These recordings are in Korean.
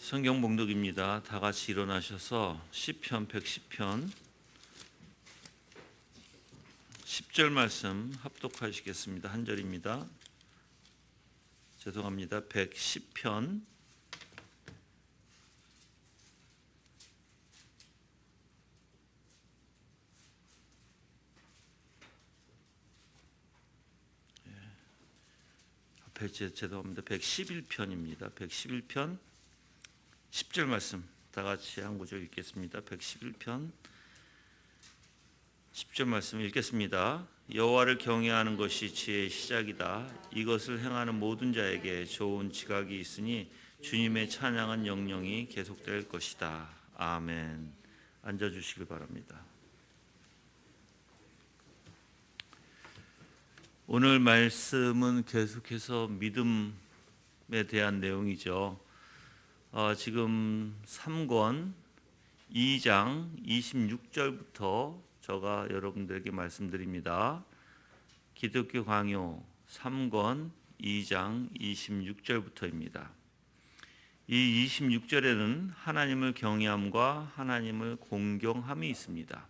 성경 봉독입니다. 다 같이 일어나셔서 시편 110편 10절 말씀 합독하시겠습니다. 한 절입니다. 죄송합니다. 110편 111편입니다. 111편 10절 말씀 다 같이 한 구절 읽겠습니다. 111편 10절 말씀 읽겠습니다. 여호와를 경외하는 것이 지혜의 시작이다. 이것을 행하는 모든 자에게 좋은 지각이 있으니 주님의 찬양한 영영이 계속될 것이다. 아멘. 앉아주시길 바랍니다. 오늘 말씀은 계속해서 믿음에 대한 내용이죠. 지금 3권 2장 26절부터 제가 여러분들에게 말씀드립니다. 기독교 강요 3권 2장 26절부터입니다. 이 26절에는 하나님을 경외함과 하나님을 공경함이 있습니다.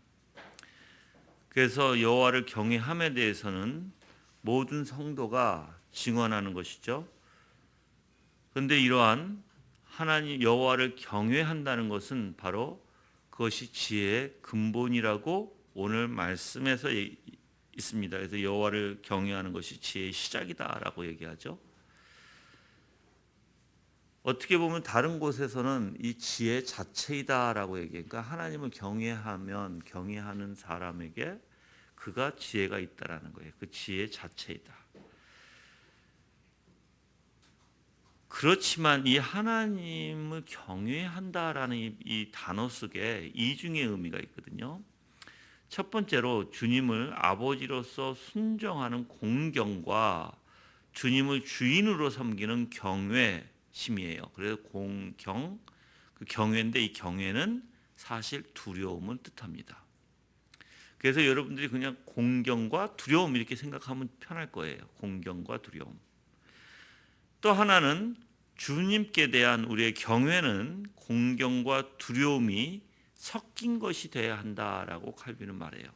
그래서 여호와를 경외함에 대해서는 모든 성도가 증언하는 것이죠. 그런데 이러한 하나님 여호와를 경외한다는 것은 바로 그것이 지혜의 근본이라고 오늘 말씀에서 있습니다. 그래서 여호와를 경외하는 것이 지혜의 시작이다라고 얘기하죠. 어떻게 보면 다른 곳에서는 이 지혜 자체이다라고 얘기해요. 그러니까 하나님을 경외하는 사람에게 그가 지혜가 있다라는 거예요. 그 지혜 자체이다. 그렇지만 이 하나님을 경외한다라는 이 단어 속에 이중의 의미가 있거든요. 첫 번째로 주님을 아버지로서 순종하는 공경과 주님을 주인으로 섬기는 경외심이에요. 그래서 공경, 그 경외인데 이 경외는 사실 두려움을 뜻합니다. 그래서 여러분들이 그냥 공경과 두려움 이렇게 생각하면 편할 거예요. 공경과 두려움. 또 하나는 주님께 대한 우리의 경외는 공경과 두려움이 섞인 것이 되어야 한다라고 칼빈은 말해요.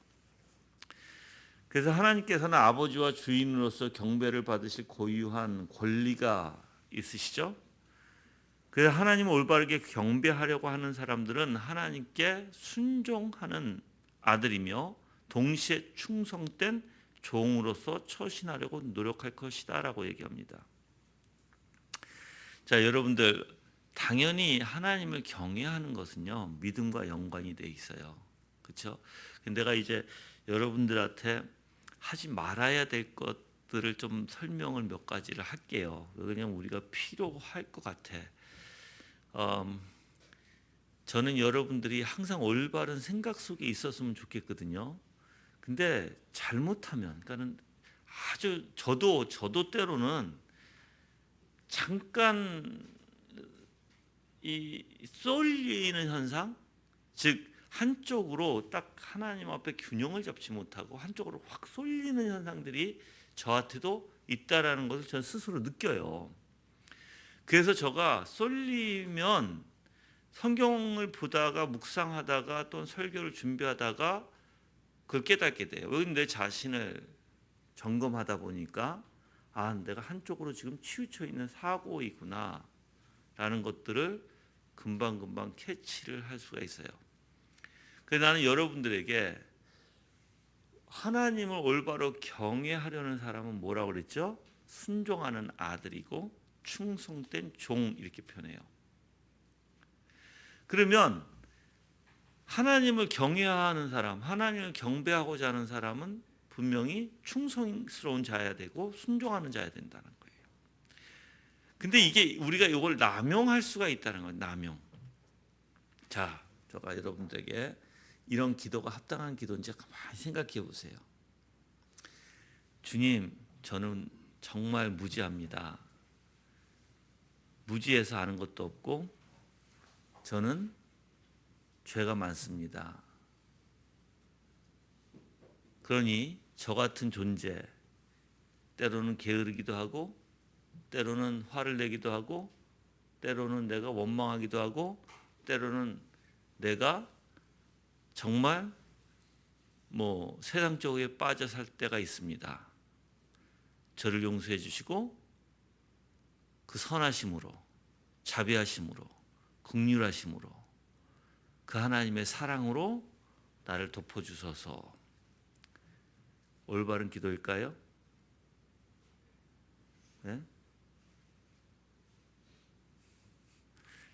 그래서 하나님께서는 아버지와 주인으로서 경배를 받으실 고유한 권리가 있으시죠. 그래서 하나님을 올바르게 경배하려고 하는 사람들은 하나님께 순종하는 아들이며 동시에 충성된 종으로서 처신하려고 노력할 것이다 라고 얘기합니다. 자, 여러분들 당연히 하나님을 경외하는 것은요 믿음과 연관이 돼 있어요. 그렇죠? 근데 내가 이제 여러분들한테 하지 말아야 될 것들을 좀 설명을 몇 가지를 할게요. 왜냐면 우리가 필요할 것 같아. 저는 여러분들이 항상 올바른 생각 속에 있었으면 좋겠거든요. 근데 잘못하면, 그러니까는 아주 저도 때로는 잠깐 이 쏠리는 현상, 즉 한쪽으로 딱 하나님 앞에 균형을 잡지 못하고 한쪽으로 확 쏠리는 현상들이 저한테도 있다라는 것을 전 스스로 느껴요. 그래서 제가 쏠리면 성경을 보다가 묵상하다가 또 설교를 준비하다가 그걸 깨닫게 돼요. 내 자신을 점검하다 보니까 내가 한쪽으로 지금 치우쳐 있는 사고이구나 라는 것들을 금방금방 캐치를 할 수가 있어요. 그래서 나는 여러분들에게 하나님을 올바로 경외하려는 사람은 뭐라고 그랬죠? 순종하는 아들이고 충성된 종 이렇게 표현해요. 그러면 하나님을 경외하는 사람, 하나님을 경배하고자 하는 사람은 분명히 충성스러운 자여야 되고 순종하는 자여야 된다는 거예요. 근데 이게 우리가 이걸 남용할 수가 있다는 거예요. 남용. 자, 제가 여러분들에게 이런 기도가 합당한 기도인지 가만히 생각해 보세요. 주님, 저는 정말 무지합니다. 무지해서 아는 것도 없고 저는 죄가 많습니다. 그러니 저 같은 존재, 때로는 게으르기도 하고 때로는 화를 내기도 하고 때로는 내가 원망하기도 하고, 때로는 내가 정말 세상 쪽에 빠져 살 때가 있습니다. 저를 용서해 주시고 그 선하심으로, 자비하심으로, 긍휼하심으로, 그 하나님의 사랑으로 나를 덮어주소서. 올바른 기도일까요? 네?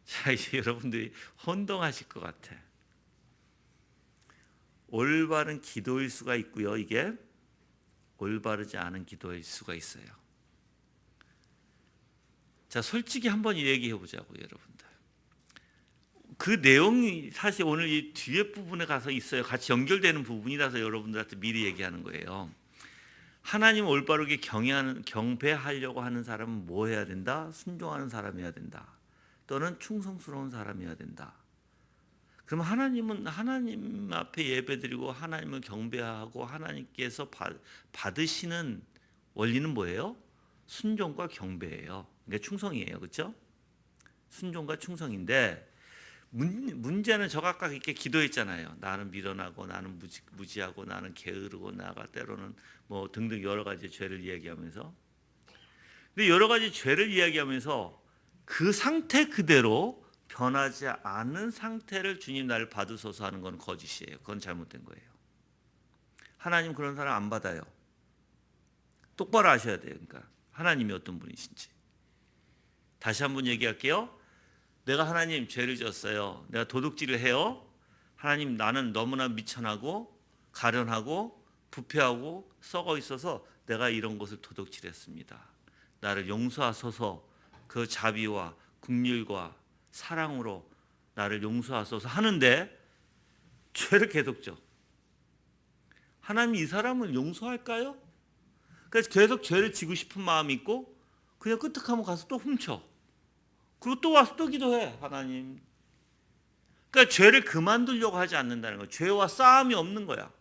자, 이제 여러분들이 혼동하실 것 같아. 올바른 기도일 수가 있고요. 이게 올바르지 않은 기도일 수가 있어요. 자, 솔직히 한번 얘기해 보자고요, 여러분들. 그 내용이 사실 오늘 이 뒤에 부분에 가서 있어요. 같이 연결되는 부분이라서 여러분들한테 미리 얘기하는 거예요. 하나님 올바르게 경배하려고 하는 사람은 뭐 해야 된다? 순종하는 사람이어야 된다. 또는 충성스러운 사람이어야 된다. 그럼 하나님은 하나님 앞에 예배드리고 하나님을 경배하고 하나님께서 받으시는 원리는 뭐예요? 순종과 경배예요. 그러니까 충성이에요. 그렇죠? 순종과 충성인데 문제는 제가 아까 이렇게 기도했잖아요. 나는 미련하고 나는 무지하고 나는 게으르고 나가 때로는 등등 여러 가지 죄를 이야기하면서, 근데 여러 가지 죄를 이야기하면서 그 상태 그대로 변하지 않는 상태를 주님 나를 받으소서 하는 건 거짓이에요. 그건 잘못된 거예요. 하나님 그런 사람 안 받아요. 똑바로 아셔야 돼요. 그러니까 하나님이 어떤 분이신지. 다시 한번 얘기할게요. 내가 하나님 죄를 지었어요. 내가 도둑질을 해요. 하나님 나는 너무나 미천하고 가련하고 부패하고 썩어 있어서 내가 이런 것을 도둑질했습니다. 나를 용서하소서. 그 자비와 긍휼과 사랑으로 나를 용서하소서 하는데 죄를 계속 져. 하나님 이 사람을 용서할까요? 그래서 계속 죄를 지고 싶은 마음이 있고 그냥 끄떡하면 가서 또 훔쳐. 그리고 또 와서 또 기도해. 하나님. 그러니까 죄를 그만두려고 하지 않는다는 거예요. 죄와 싸움이 없는 거야.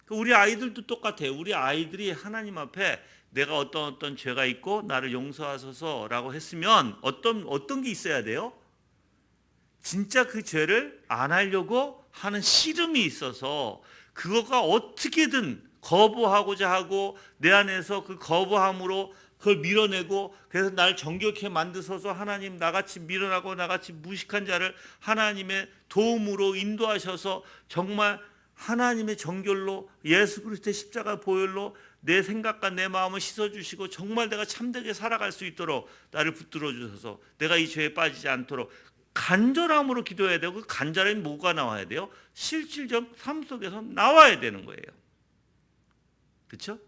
우리 아이들도 똑같아요. 우리 아이들이 하나님 앞에 내가 어떤 죄가 있고 나를 용서하소서라고 했으면 어떤 게 있어야 돼요? 진짜 그 죄를 안 하려고 하는 씨름이 있어서 그거가 어떻게든 거부하고자 하고 내 안에서 그 거부함으로 그걸 밀어내고, 그래서 날 정결케 만드셔서 하나님 나같이 미련하고 나같이 무식한 자를 하나님의 도움으로 인도하셔서 정말 하나님의 정결로 예수 그리스도의 십자가 보혈로 내 생각과 내 마음을 씻어주시고 정말 내가 참되게 살아갈 수 있도록 나를 붙들어 주셔서 내가 이 죄에 빠지지 않도록 간절함으로 기도해야 되고, 그 간절함이 뭐가 나와야 돼요? 실질적 삶 속에서 나와야 되는 거예요. 그렇죠?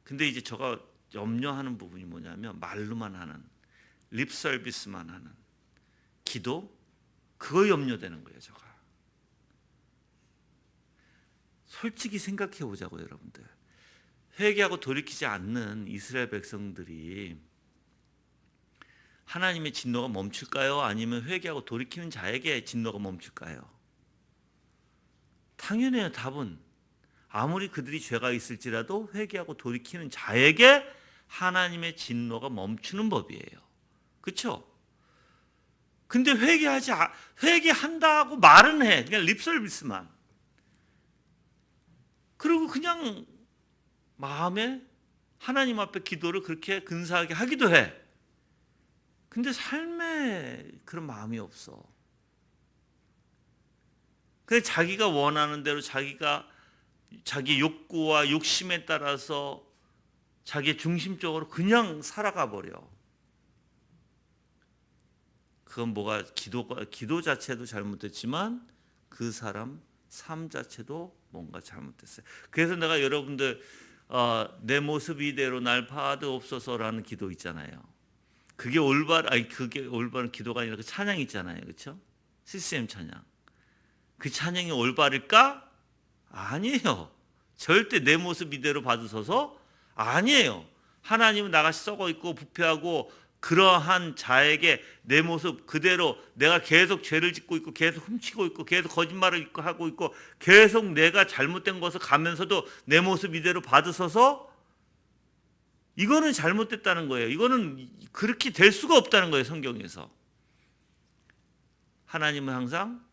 근데 이제 제가 염려하는 부분이 뭐냐면 말로만 하는, 립 서비스만 하는 기도, 그거 염려되는 거예요. 제가 솔직히 생각해 보자고요, 여러분들. 회개하고 돌이키지 않는 이스라엘 백성들이 하나님의 진노가 멈출까요? 아니면 회개하고 돌이키는 자에게 진노가 멈출까요? 당연해요. 답은 아무리 그들이 죄가 있을지라도 회개하고 돌이키는 자에게 하나님의 진노가 멈추는 법이에요. 그렇죠? 근데 회개한다고 말은 해. 그냥 립서비스만. 그리고 그냥 마음에 하나님 앞에 기도를 그렇게 근사하게 하기도 해. 근데 삶에 그런 마음이 없어. 그래서 자기가 원하는 대로 자기 욕구와 욕심에 따라서 자기 중심적으로 그냥 살아가 버려. 그건 기도 자체도 잘못됐지만 그 사람 삶 자체도 뭔가 잘못됐어요. 그래서 내가 여러분들 내 모습 이대로 날 받으옵소서라는 기도 있잖아요. 그게 올바른 기도가 아니라 그 찬양 있잖아요. 그렇죠? CCM 찬양. 그 찬양이 올바를까? 아니에요. 절대 내 모습 이대로 받으소서? 아니에요. 하나님은 나같이 썩어 있고 부패하고 그러한 자에게 내 모습 그대로 내가 계속 죄를 짓고 있고 계속 훔치고 있고 계속 거짓말을 하고 있고 계속 내가 잘못된 것을 가면서도 내 모습 이대로 받으소서? 이거는 잘못됐다는 거예요. 이거는 그렇게 될 수가 없다는 거예요, 성경에서. 하나님은 항상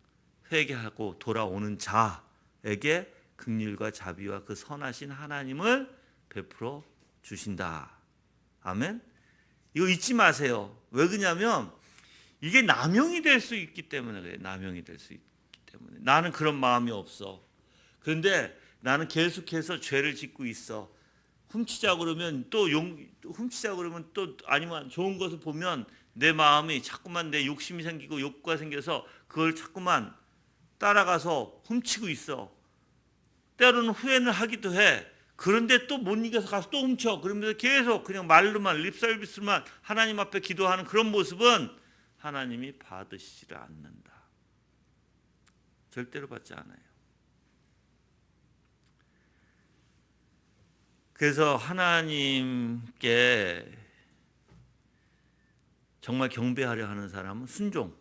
회개하고 돌아오는 자에게 긍휼과 자비와 그 선하신 하나님을 베풀어 주신다. 아멘. 이거 잊지 마세요. 왜 그러냐면 이게 남용이 될 수 있기 때문에 그래요. 남용이 될 수 있기 때문에. 나는 그런 마음이 없어. 그런데 나는 계속해서 죄를 짓고 있어. 훔치자 그러면 훔치자 그러면 또 아니면 좋은 것을 보면 내 마음이 자꾸만 내 욕심이 생기고 욕구가 생겨서 그걸 자꾸만 따라가서 훔치고 있어. 때로는 후회는 하기도 해. 그런데 또 못 이겨서 가서 또 훔쳐. 그러면서 계속 그냥 말로만 립서비스만 하나님 앞에 기도하는 그런 모습은 하나님이 받으시지를 않는다. 절대로 받지 않아요. 그래서 하나님께 정말 경배하려 하는 사람은 순종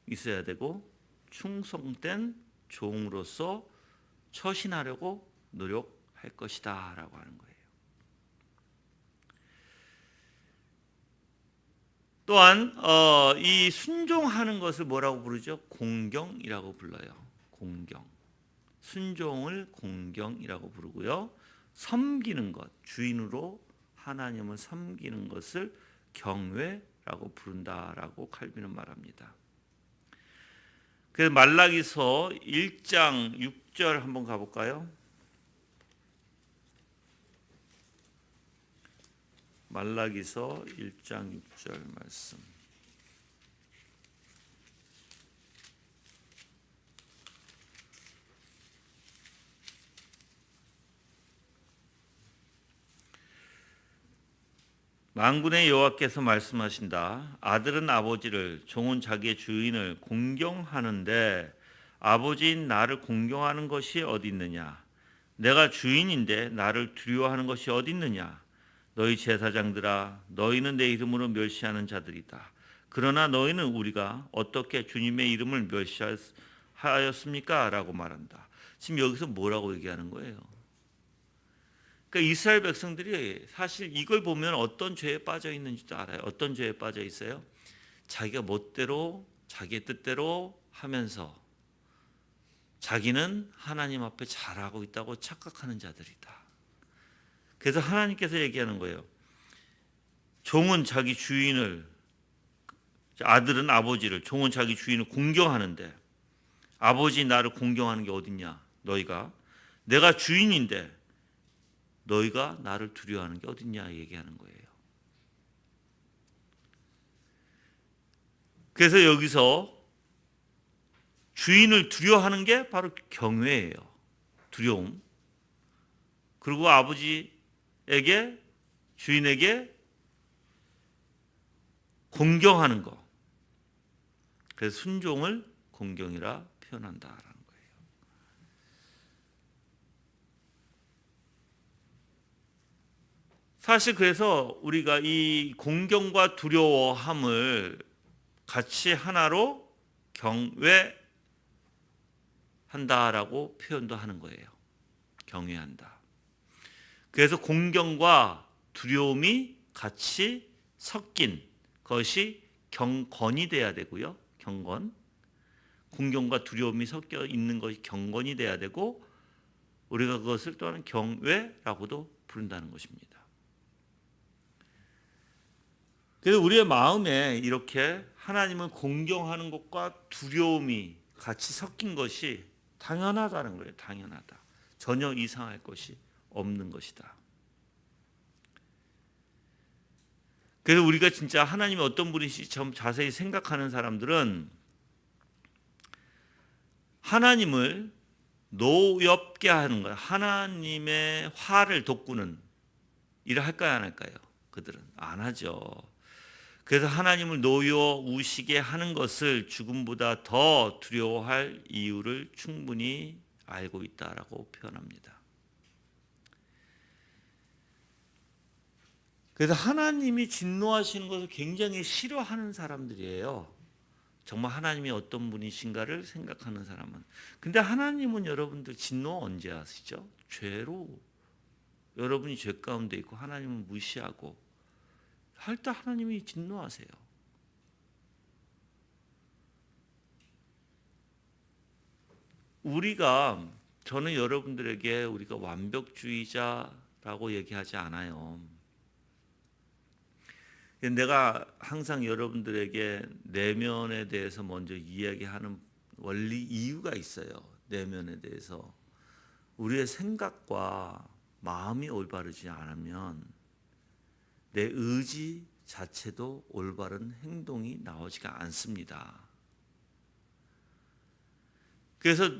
있어야 되고 충성된 종으로서 처신하려고 노력할 것이다 라고 하는 거예요. 또한 이 순종하는 것을 뭐라고 부르죠? 공경이라고 불러요. 공경. 순종을 공경이라고 부르고요. 섬기는 것, 주인으로 하나님을 섬기는 것을 경외라고 부른다라고 칼빈은 말합니다. 그래서 말라기서 1장 6절 한번 가볼까요? 말라기서 1장 6절 말씀. 만군의 여호와께서 말씀하신다. 아들은 아버지를, 종은 자기의 주인을 공경하는데 아버지인 나를 공경하는 것이 어디 있느냐? 내가 주인인데 나를 두려워하는 것이 어디 있느냐? 너희 제사장들아, 너희는 내 이름으로 멸시하는 자들이다. 그러나 너희는 우리가 어떻게 주님의 이름을 멸시하였습니까? 라고 말한다. 지금 여기서 뭐라고 얘기하는 거예요? 그러니까 이스라엘 백성들이 사실 이걸 보면 어떤 죄에 빠져 있는지도 알아요. 어떤 죄에 빠져 있어요? 자기가 멋대로 자기의 뜻대로 하면서 자기는 하나님 앞에 잘하고 있다고 착각하는 자들이다. 그래서 하나님께서 얘기하는 거예요. 종은 자기 주인을, 아들은 아버지를, 종은 자기 주인을 공경하는데 아버지 나를 공경하는 게 어딨냐? 너희가. 내가 주인인데 너희가 나를 두려워하는 게 어딨냐 얘기하는 거예요. 그래서 여기서 주인을 두려워하는 게 바로 경외예요. 두려움. 그리고 아버지에게, 주인에게 공경하는 거. 그래서 순종을 공경이라 표현한다라는 거예요. 사실 그래서 우리가 이 공경과 두려워함을 같이 하나로 경외한다라고 표현도 하는 거예요. 경외한다. 그래서 공경과 두려움이 같이 섞인 것이 경건이 돼야 되고요. 경건. 공경과 두려움이 섞여 있는 것이 경건이 돼야 되고 우리가 그것을 또한 경외라고도 부른다는 것입니다. 그래서 우리의 마음에 이렇게 하나님을 공경하는 것과 두려움이 같이 섞인 것이 당연하다는 거예요. 당연하다. 전혀 이상할 것이 없는 것이다. 그래서 우리가 진짜 하나님이 어떤 분이신지 좀 자세히 생각하는 사람들은 하나님을 노엽게 하는 거예요. 하나님의 화를 돋구는 일을 할까요, 안 할까요? 그들은 안 하죠. 그래서 하나님을 노여우시게 하는 것을 죽음보다 더 두려워할 이유를 충분히 알고 있다라고 표현합니다. 그래서 하나님이 진노하시는 것을 굉장히 싫어하는 사람들이에요. 정말 하나님이 어떤 분이신가를 생각하는 사람은. 근데 하나님은 여러분들 진노 언제 하시죠? 죄로 여러분이 죄 가운데 있고 하나님을 무시하고 할 때 하나님이 진노하세요. 저는 여러분들에게 우리가 완벽주의자라고 얘기하지 않아요. 내가 항상 여러분들에게 내면에 대해서 먼저 이야기하는 원리 이유가 있어요. 내면에 대해서 우리의 생각과 마음이 올바르지 않으면 내 의지 자체도 올바른 행동이 나오지가 않습니다. 그래서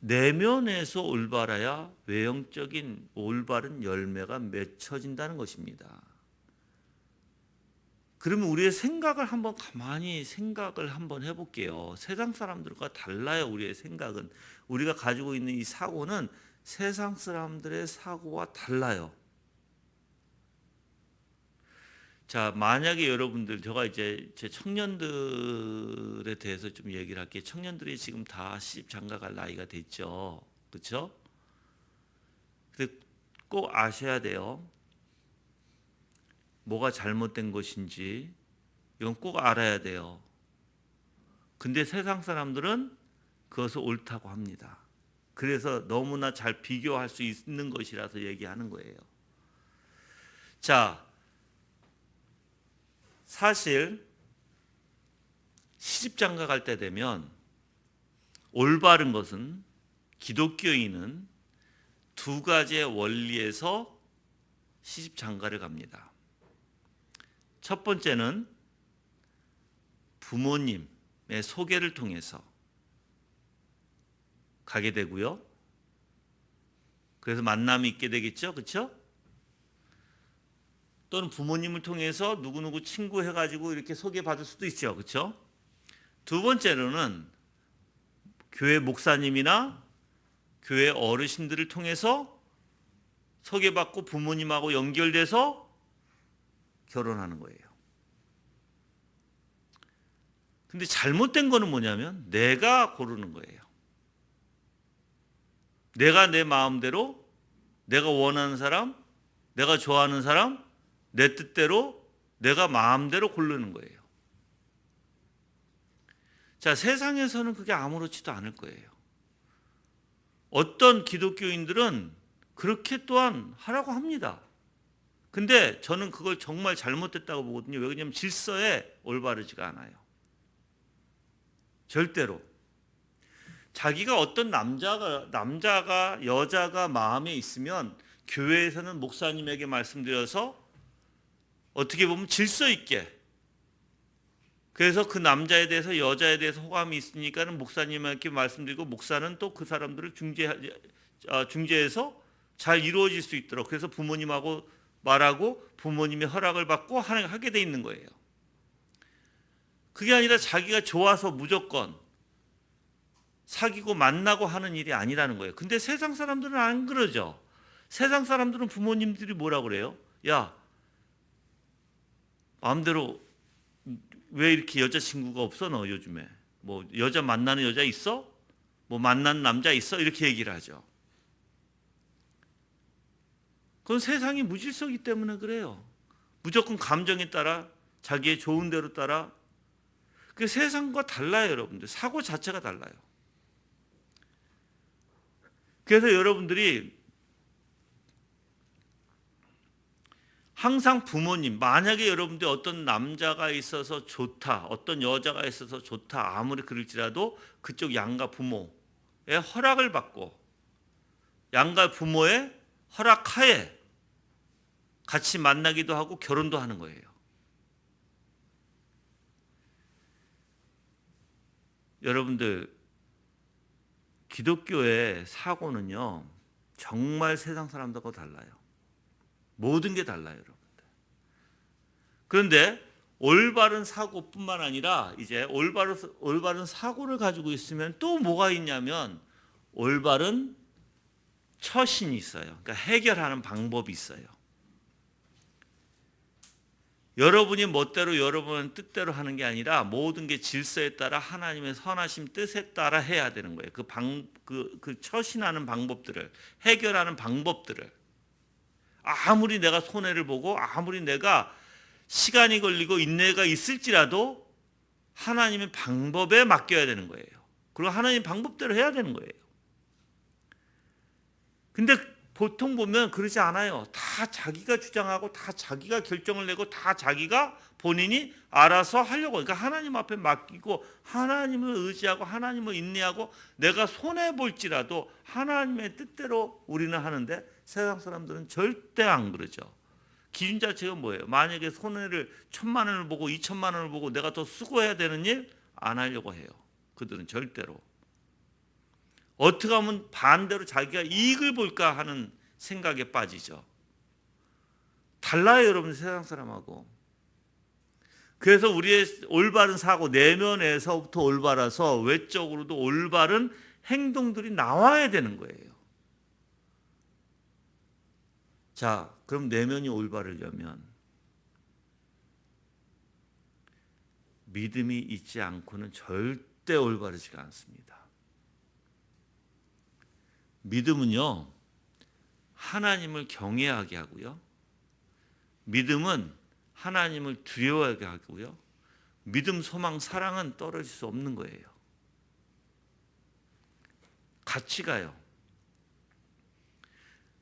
내면에서 올바라야 외형적인 올바른 열매가 맺혀진다는 것입니다. 그러면 우리의 생각을 한번 가만히 생각을 한번 해볼게요. 세상 사람들과 달라요. 우리의 생각은. 우리가 가지고 있는 이 사고는 세상 사람들의 사고와 달라요. 자, 만약에 여러분들, 제가 이제 제 청년들에 대해서 좀 얘기를 할게요. 청년들이 지금 다 시집 장가 갈 나이가 됐죠. 그렇죠? 근데 꼭 아셔야 돼요. 뭐가 잘못된 것인지 이건 꼭 알아야 돼요. 근데 세상 사람들은 그것을 옳다고 합니다. 그래서 너무나 잘 비교할 수 있는 것이라서 얘기하는 거예요. 자, 사실 시집장가 갈 때 되면 올바른 것은 기독교인은 두 가지의 원리에서 시집장가를 갑니다. 첫 번째는 부모님의 소개를 통해서 가게 되고요. 그래서 만남이 있게 되겠죠. 그렇죠? 또는 부모님을 통해서 누구누구 친구 해가지고 이렇게 소개받을 수도 있죠. 그렇죠? 두 번째로는 교회 목사님이나 교회 어르신들을 통해서 소개받고 부모님하고 연결돼서 결혼하는 거예요. 근데 잘못된 거는 뭐냐면 내가 고르는 거예요. 내가 내 마음대로, 내가 원하는 사람, 내가 좋아하는 사람, 내 뜻대로, 내가 마음대로 고르는 거예요. 자, 세상에서는 그게 아무렇지도 않을 거예요. 어떤 기독교인들은 그렇게 또한 하라고 합니다. 근데 저는 그걸 정말 잘못됐다고 보거든요. 왜냐하면 질서에 올바르지가 않아요. 절대로. 자기가 어떤 남자가 여자가 마음에 있으면 교회에서는 목사님에게 말씀드려서 어떻게 보면 질서 있게, 그래서 그 남자에 대해서 여자에 대해서 호감이 있으니까는 목사님에게 말씀드리고 목사는 또 그 사람들을 중재해서 잘 이루어질 수 있도록, 그래서 부모님하고 말하고 부모님의 허락을 받고 하게 돼 있는 거예요. 그게 아니라 자기가 좋아서 무조건 사귀고 만나고 하는 일이 아니라는 거예요. 근데 세상 사람들은 안 그러죠. 세상 사람들은 부모님들이 뭐라고 그래요? 야, 마음대로 왜 이렇게 여자친구가 없어 너 요즘에? 뭐 여자 만나는 여자 있어? 뭐 만난 남자 있어? 이렇게 얘기를 하죠. 그건 세상이 무질서이기 때문에 그래요. 무조건 감정에 따라, 자기의 좋은 대로 따라. 그 세상과 달라요, 여러분들. 사고 자체가 달라요. 그래서 여러분들이 항상 부모님, 만약에 여러분들이 어떤 남자가 있어서 좋다, 어떤 여자가 있어서 좋다, 아무리 그럴지라도 그쪽 양가 부모의 허락을 받고 양가 부모의 허락하에 같이 만나기도 하고 결혼도 하는 거예요. 여러분들, 기독교의 사고는요 정말 세상 사람들과 달라요. 모든 게 달라요, 여러분들. 그런데 올바른 사고뿐만 아니라 이제 올바른 사고를 가지고 있으면 또 뭐가 있냐면 올바른 처신이 있어요. 그러니까 해결하는 방법이 있어요. 여러분이 멋대로 여러분의 뜻대로 하는 게 아니라 모든 게 질서에 따라 하나님의 선하심 뜻에 따라 해야 되는 거예요. 그 처신하는 방법들을, 해결하는 방법들을. 아무리 내가 손해를 보고 아무리 내가 시간이 걸리고 인내가 있을지라도 하나님의 방법에 맡겨야 되는 거예요. 그리고 하나님 방법대로 해야 되는 거예요. 근데 보통 보면 그러지 않아요. 다 자기가 주장하고 다 자기가 결정을 내고 다 자기가 본인이 알아서 하려고. 그러니까 하나님 앞에 맡기고 하나님을 의지하고 하나님을 인내하고 내가 손해볼지라도 하나님의 뜻대로 우리는 하는데 세상 사람들은 절대 안 그러죠. 기준 자체가 뭐예요? 만약에 손해를 1,000만 원을 보고 2,000만 원을 보고 내가 더 수고해야 되는 일 안 하려고 해요. 그들은 절대로. 어떻게 하면 반대로 자기가 이익을 볼까 하는 생각에 빠지죠. 달라요, 여러분, 세상 사람하고. 그래서 우리의 올바른 사고, 내면에서부터 올바라서 외적으로도 올바른 행동들이 나와야 되는 거예요. 자, 그럼 내면이 올바르려면 믿음이 있지 않고는 절대 올바르지가 않습니다. 믿음은요, 하나님을 경외하게 하고요. 믿음은 하나님을 두려워하게 하고요. 믿음, 소망, 사랑은 떨어질 수 없는 거예요. 같이 가요.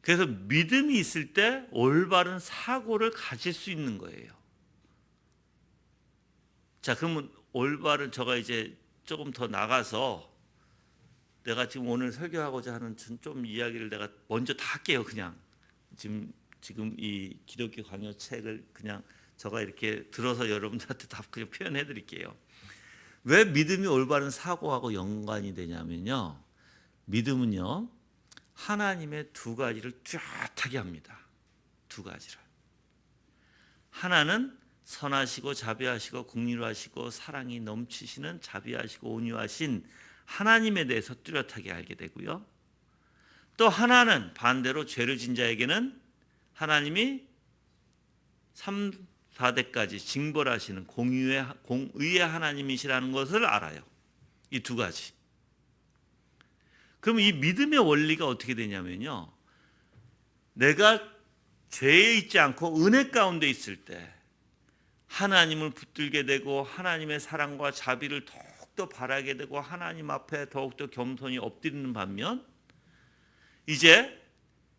그래서 믿음이 있을 때 올바른 사고를 가질 수 있는 거예요. 자, 그러면 올바른, 제가 이제 조금 더 나가서 내가 지금 오늘 설교하고자 하는 좀 이야기를 내가 먼저 다 할게요. 그냥 지금 이 기독교 강요 책을 그냥 제가 이렇게 들어서 여러분들한테 다 그냥 표현해 드릴게요. 왜 믿음이 올바른 사고하고 연관이 되냐면요, 믿음은요 하나님의 두 가지를 뚜렷하게 합니다. 두 가지를. 하나는 선하시고 자비하시고 긍휼하시고 사랑이 넘치시는 자비하시고 온유하신 하나님에 대해서 뚜렷하게 알게 되고요. 또 하나는 반대로 죄를 진 자에게는 하나님이 3, 4대까지 징벌하시는 공의의 하나님이시라는 것을 알아요. 이 두 가지. 그럼 이 믿음의 원리가 어떻게 되냐면요, 내가 죄에 있지 않고 은혜 가운데 있을 때 하나님을 붙들게 되고 하나님의 사랑과 자비를 더욱더 바라게 되고 하나님 앞에 더욱더 겸손히 엎드리는 반면, 이제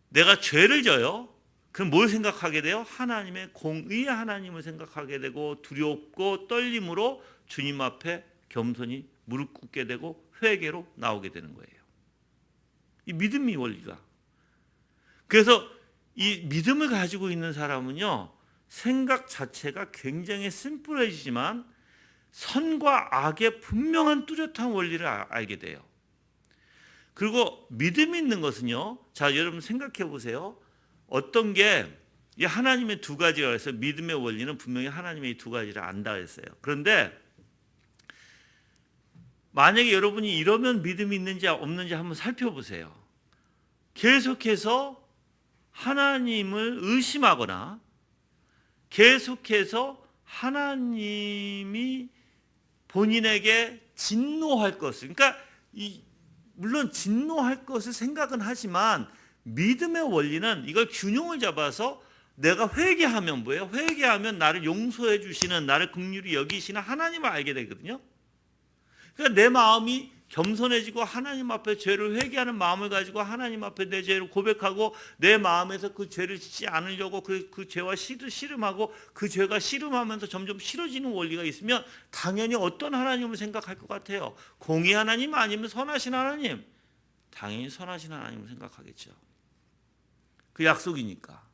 내가 죄를 져요. 그럼 뭘 생각하게 돼요? 하나님의 공의의 하나님을 생각하게 되고 두렵고 떨림으로 주님 앞에 겸손히 무릎 꿇게 되고 회개로 나오게 되는 거예요. 이 믿음의 원리가. 그래서 이 믿음을 가지고 있는 사람은요, 생각 자체가 굉장히 심플해지지만 선과 악의 분명한 뚜렷한 원리를 알게 돼요. 그리고 믿음이 있는 것은요, 자, 여러분 생각해 보세요. 어떤 게 이 하나님의 두 가지가 있어요. 믿음의 원리는 분명히 하나님의 이 두 가지를 안다 했어요. 그런데 만약에 여러분이 이러면 믿음이 있는지 없는지 한번 살펴보세요. 계속해서 하나님을 의심하거나 계속해서 하나님이 본인에게 진노할 것을, 그러니까 물론 진노할 것을 생각은 하지만 믿음의 원리는 이걸 균형을 잡아서 내가 회개하면 뭐예요? 회개하면 나를 용서해 주시는, 나를 긍휼히 여기시는 하나님을 알게 되거든요. 그러니까 내 마음이 겸손해지고 하나님 앞에 죄를 회개하는 마음을 가지고 하나님 앞에 내 죄를 고백하고 내 마음에서 그 죄를 짓지 않으려고 그 죄와 씨름하고 그 죄가 씨름하면서 점점 싫어지는 원리가 있으면 당연히 어떤 하나님을 생각할 것 같아요? 공의 하나님 아니면 선하신 하나님? 당연히 선하신 하나님을 생각하겠죠. 그 약속이니까.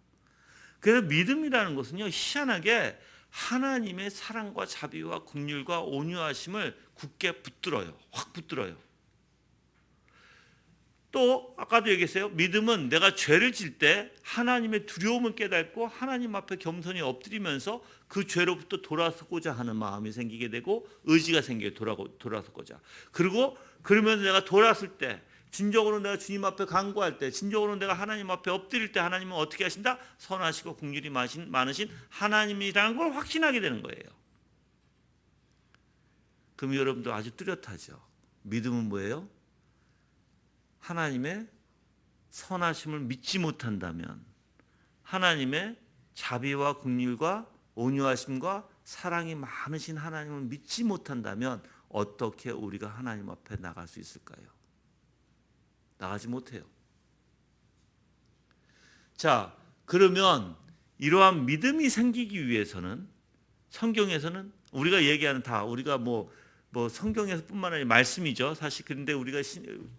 그래서 믿음이라는 것은요, 희한하게 하나님의 사랑과 자비와 긍휼과 온유하심을 굳게 붙들어요. 확 붙들어요. 또 아까도 얘기했어요. 믿음은 내가 죄를 질 때 하나님의 두려움을 깨닫고 하나님 앞에 겸손히 엎드리면서 그 죄로부터 돌아서고자 하는 마음이 생기게 되고 의지가 생겨요. 돌아서고자. 그리고 그러면서 내가 돌아설 때, 진정으로 내가 주님 앞에 간구할 때, 진정으로 내가 하나님 앞에 엎드릴 때 하나님은 어떻게 하신다? 선하시고 긍휼이 많으신 하나님이라는 걸 확신하게 되는 거예요. 그럼 여러분도 아주 뚜렷하죠. 믿음은 뭐예요? 하나님의 선하심을 믿지 못한다면 하나님의 자비와 긍휼과 온유하심과 사랑이 많으신 하나님을 믿지 못한다면 어떻게 우리가 하나님 앞에 나갈 수 있을까요? 나가지 못해요. 자, 그러면 이러한 믿음이 생기기 위해서는 성경에서는 우리가 얘기하는 우리가 뭐 성경에서뿐만 아니라 말씀이죠. 사실 그런데 우리가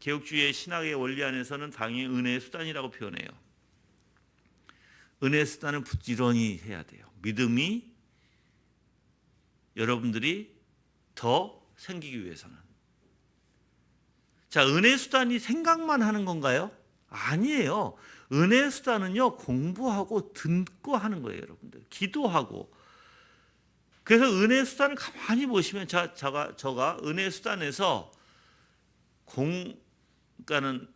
개혁주의의 신학의 원리 안에서는 당연히 은혜의 수단이라고 표현해요. 은혜의 수단을 부지런히 해야 돼요. 믿음이 여러분들이 더 생기기 위해서는. 자, 은혜의 수단이 생각만 하는 건가요? 아니에요. 은혜의 수단은요, 공부하고 듣고 하는 거예요, 여러분들. 기도하고. 그래서 은혜의 수단을 가만히 보시면 저가 은혜의 수단에서 그러니까는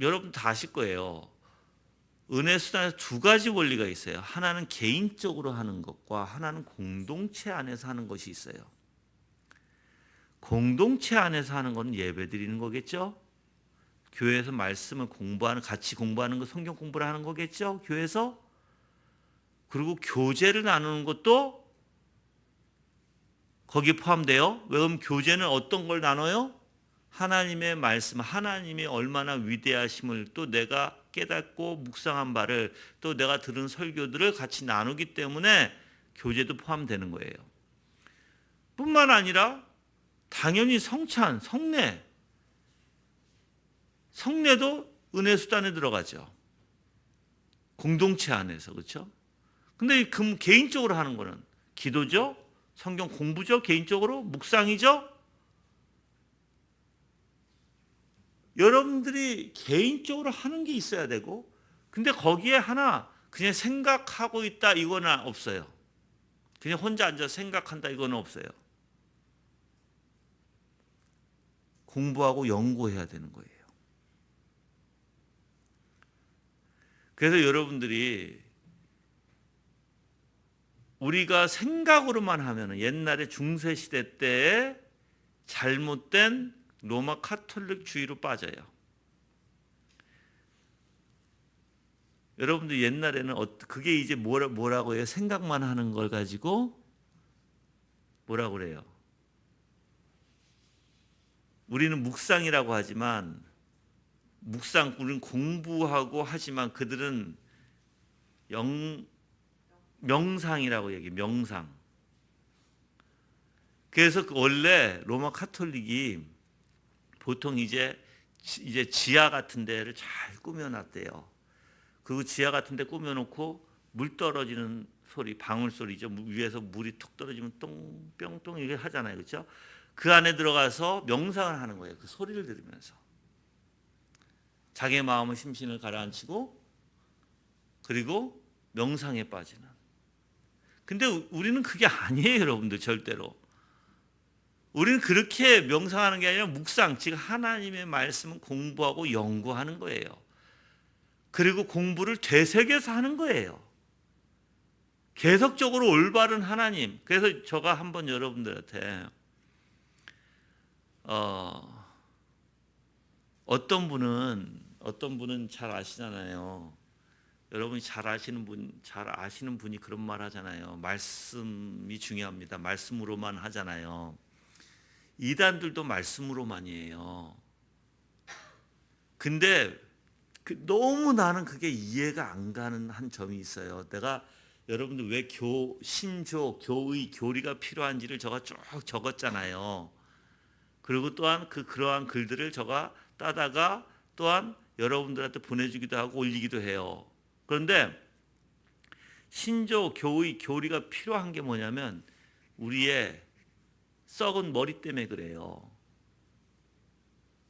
여러분 다 아실 거예요. 은혜의 수단에서 두 가지 원리가 있어요. 하나는 개인적으로 하는 것과 하나는 공동체 안에서 하는 것이 있어요. 공동체 안에서 하는 것은 예배 드리는 거겠죠. 교회에서 말씀을 같이 공부하는 거, 성경 공부를 하는 거겠죠. 교회에서. 그리고 교제를 나누는 것도 거기에 포함돼요. 그럼 교제는 어떤 걸 나눠요? 하나님의 말씀, 하나님이 얼마나 위대하심을 또 내가 깨닫고 묵상한 바를 또 내가 들은 설교들을 같이 나누기 때문에 교제도 포함되는 거예요. 뿐만 아니라 당연히 성찬, 성례도 은혜 수단에 들어가죠. 공동체 안에서. 그렇죠? 근데 개인적으로 하는 거는 기도죠. 성경 공부죠. 개인적으로 묵상이죠. 여러분들이 개인적으로 하는 게 있어야 되고, 근데 거기에 하나 그냥 생각하고 있다 이거는 없어요. 그냥 혼자 앉아서 생각한다 이거는 없어요. 공부하고 연구해야 되는 거예요. 그래서 여러분들이 우리가 생각으로만 하면 옛날에 중세시대 때에 잘못된 로마 카톨릭주의로 빠져요. 여러분들 옛날에는 그게 이제 뭐라고 해요? 생각만 하는 걸 가지고 뭐라고 그래요? 우리는 묵상이라고 하지만 우리는 공부하고 하지만 그들은 명상이라고 얘기해요. 명상. 그래서 원래 로마 카톨릭이 보통 이제 지하 같은 데를 잘 꾸며놨대요. 그리고 지하 같은 데 꾸며놓고 물 떨어지는 소리, 방울 소리죠. 위에서 물이 툭 떨어지면 똥뿅똥 이렇게 하잖아요. 그렇죠? 그 안에 들어가서 명상을 하는 거예요. 그 소리를 들으면서. 자기의 마음의 심신을 가라앉히고 그리고 명상에 빠지는. 근데 우리는 그게 아니에요, 여러분들. 절대로. 우리는 그렇게 명상하는 게 아니라 묵상, 즉 하나님의 말씀을 공부하고 연구하는 거예요. 그리고 공부를 되새겨서 하는 거예요. 계속적으로 올바른 하나님. 그래서 제가 한번 여러분들한테 어떤 분은 잘 아시잖아요. 여러분이 잘 아시는 분이 그런 말 하잖아요. 말씀이 중요합니다. 말씀으로만 하잖아요. 이단들도 말씀으로만이에요. 근데 너무 나는 그게 이해가 안 가는 한 점이 있어요. 내가 여러분들 왜 신조, 교의, 교리가 필요한지를 제가 쭉 적었잖아요. 그리고 또한 그러한 글들을 제가 따다가 또한 여러분들한테 보내주기도 하고 올리기도 해요. 그런데 신조, 교의, 교리가 필요한 게 뭐냐면 우리의 썩은 머리 때문에 그래요.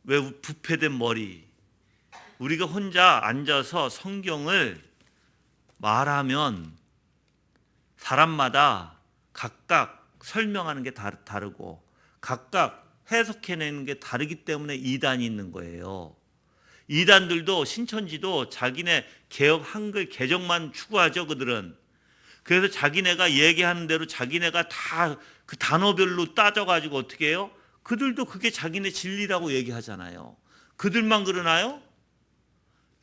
왜 부패된 머리. 우리가 혼자 앉아서 성경을 말하면 사람마다 각각 설명하는 게 다르고 각각 해석해내는 게 다르기 때문에 이단이 있는 거예요. 이단들도 신천지도 자기네 개혁 한글 개정만 추구하죠. 그들은. 그래서 자기네가 얘기하는 대로 자기네가 다 그 단어별로 따져가지고 어떻게 해요? 그들도 그게 자기네 진리라고 얘기하잖아요. 그들만 그러나요?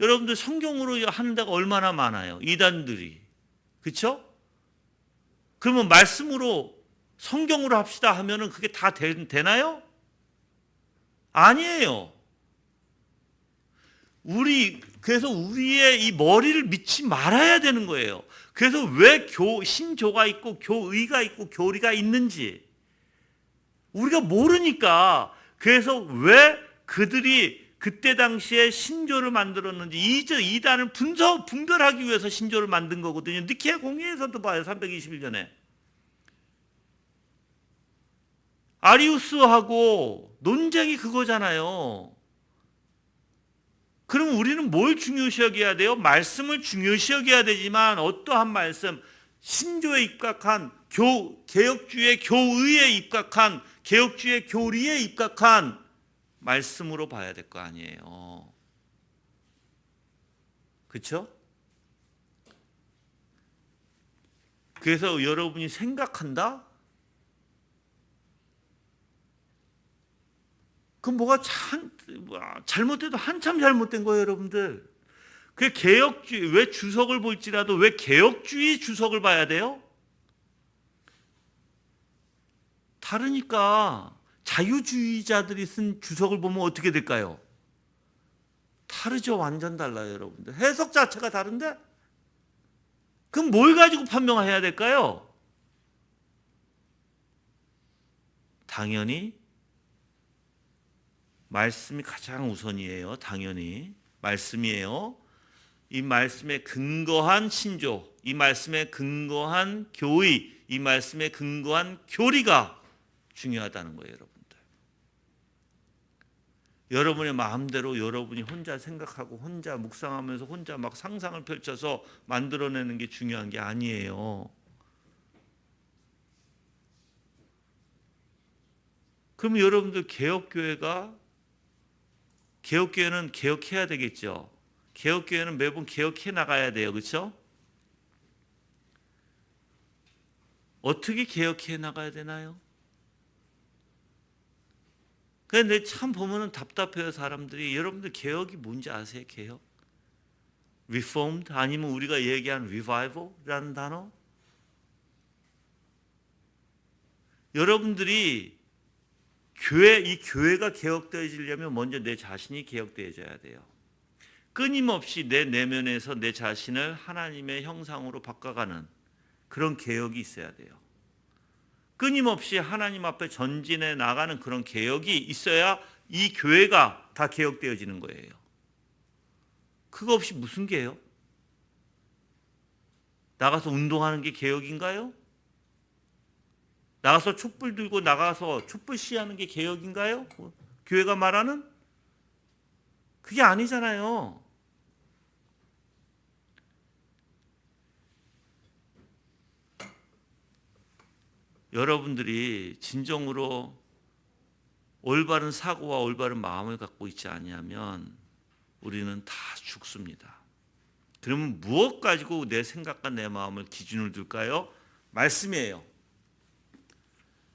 여러분들 성경으로 하는 데가 얼마나 많아요. 이단들이. 그렇죠? 그러면 말씀으로 성경으로 합시다 하면은 그게 다 되나요? 아니에요. 그래서 우리의 이 머리를 믿지 말아야 되는 거예요. 그래서 왜 신조가 있고 교의가 있고 교리가 있는지 우리가 모르니까, 그래서 왜 그들이 그때 당시에 신조를 만들었는지, 이단을 분별하기 위해서 신조를 만든 거거든요. 니케아 공의에서도 봐요. 321년에 아리우스하고 논쟁이 그거잖아요. 그럼 우리는 뭘 중요시 여겨야 돼요? 말씀을 중요시 여겨야 되지만, 어떠한 말씀, 신조에 입각한 개혁주의 교의에 입각한 개혁주의 교리에 입각한 말씀으로 봐야 될 거 아니에요. 그렇죠? 그래서 여러분이 생각한다? 그럼 잘못돼도 한참 잘못된 거예요, 여러분들. 그 개혁주의, 왜 주석을 볼지라도 왜 개혁주의 주석을 봐야 돼요? 다르니까. 자유주의자들이 쓴 주석을 보면 어떻게 될까요? 다르죠. 완전 달라요, 여러분들. 해석 자체가 다른데? 그럼 뭘 가지고 판명해야 될까요? 당연히 말씀이 가장 우선이에요. 당연히 말씀이에요. 이 말씀에 근거한 신조, 이 말씀에 근거한 교의, 이 말씀에 근거한 교리가 중요하다는 거예요, 여러분들. 여러분의 마음대로 여러분이 혼자 생각하고 혼자 묵상하면서 혼자 막 상상을 펼쳐서 만들어내는 게 중요한 게 아니에요. 그럼 여러분들 개혁교회는 개혁해야 되겠죠. 개혁교회는 매번 개혁해 나가야 돼요. 그렇죠? 어떻게 개혁해 나가야 되나요? 근데 참 보면은 답답해요, 사람들이. 여러분들 개혁이 뭔지 아세요? 개혁? Reformed? 아니면 우리가 얘기한 Revival이라는 단어? 여러분들이 이 교회가 개혁되어지려면 먼저 내 자신이 개혁되어져야 돼요. 끊임없이 내 내면에서 내 자신을 하나님의 형상으로 바꿔가는 그런 개혁이 있어야 돼요. 끊임없이 하나님 앞에 전진해 나가는 그런 개혁이 있어야 이 교회가 다 개혁되어지는 거예요. 그거 없이 무슨 개혁? 나가서 운동하는 게 개혁인가요? 나가서 촛불 들고 나가서 촛불 시위하는 게 개혁인가요? 교회가 말하는? 그게 아니잖아요. 여러분들이 진정으로 올바른 사고와 올바른 마음을 갖고 있지 아니하면 우리는 다 죽습니다. 그러면 무엇 가지고 내 생각과 내 마음을 기준을 둘까요? 말씀이에요.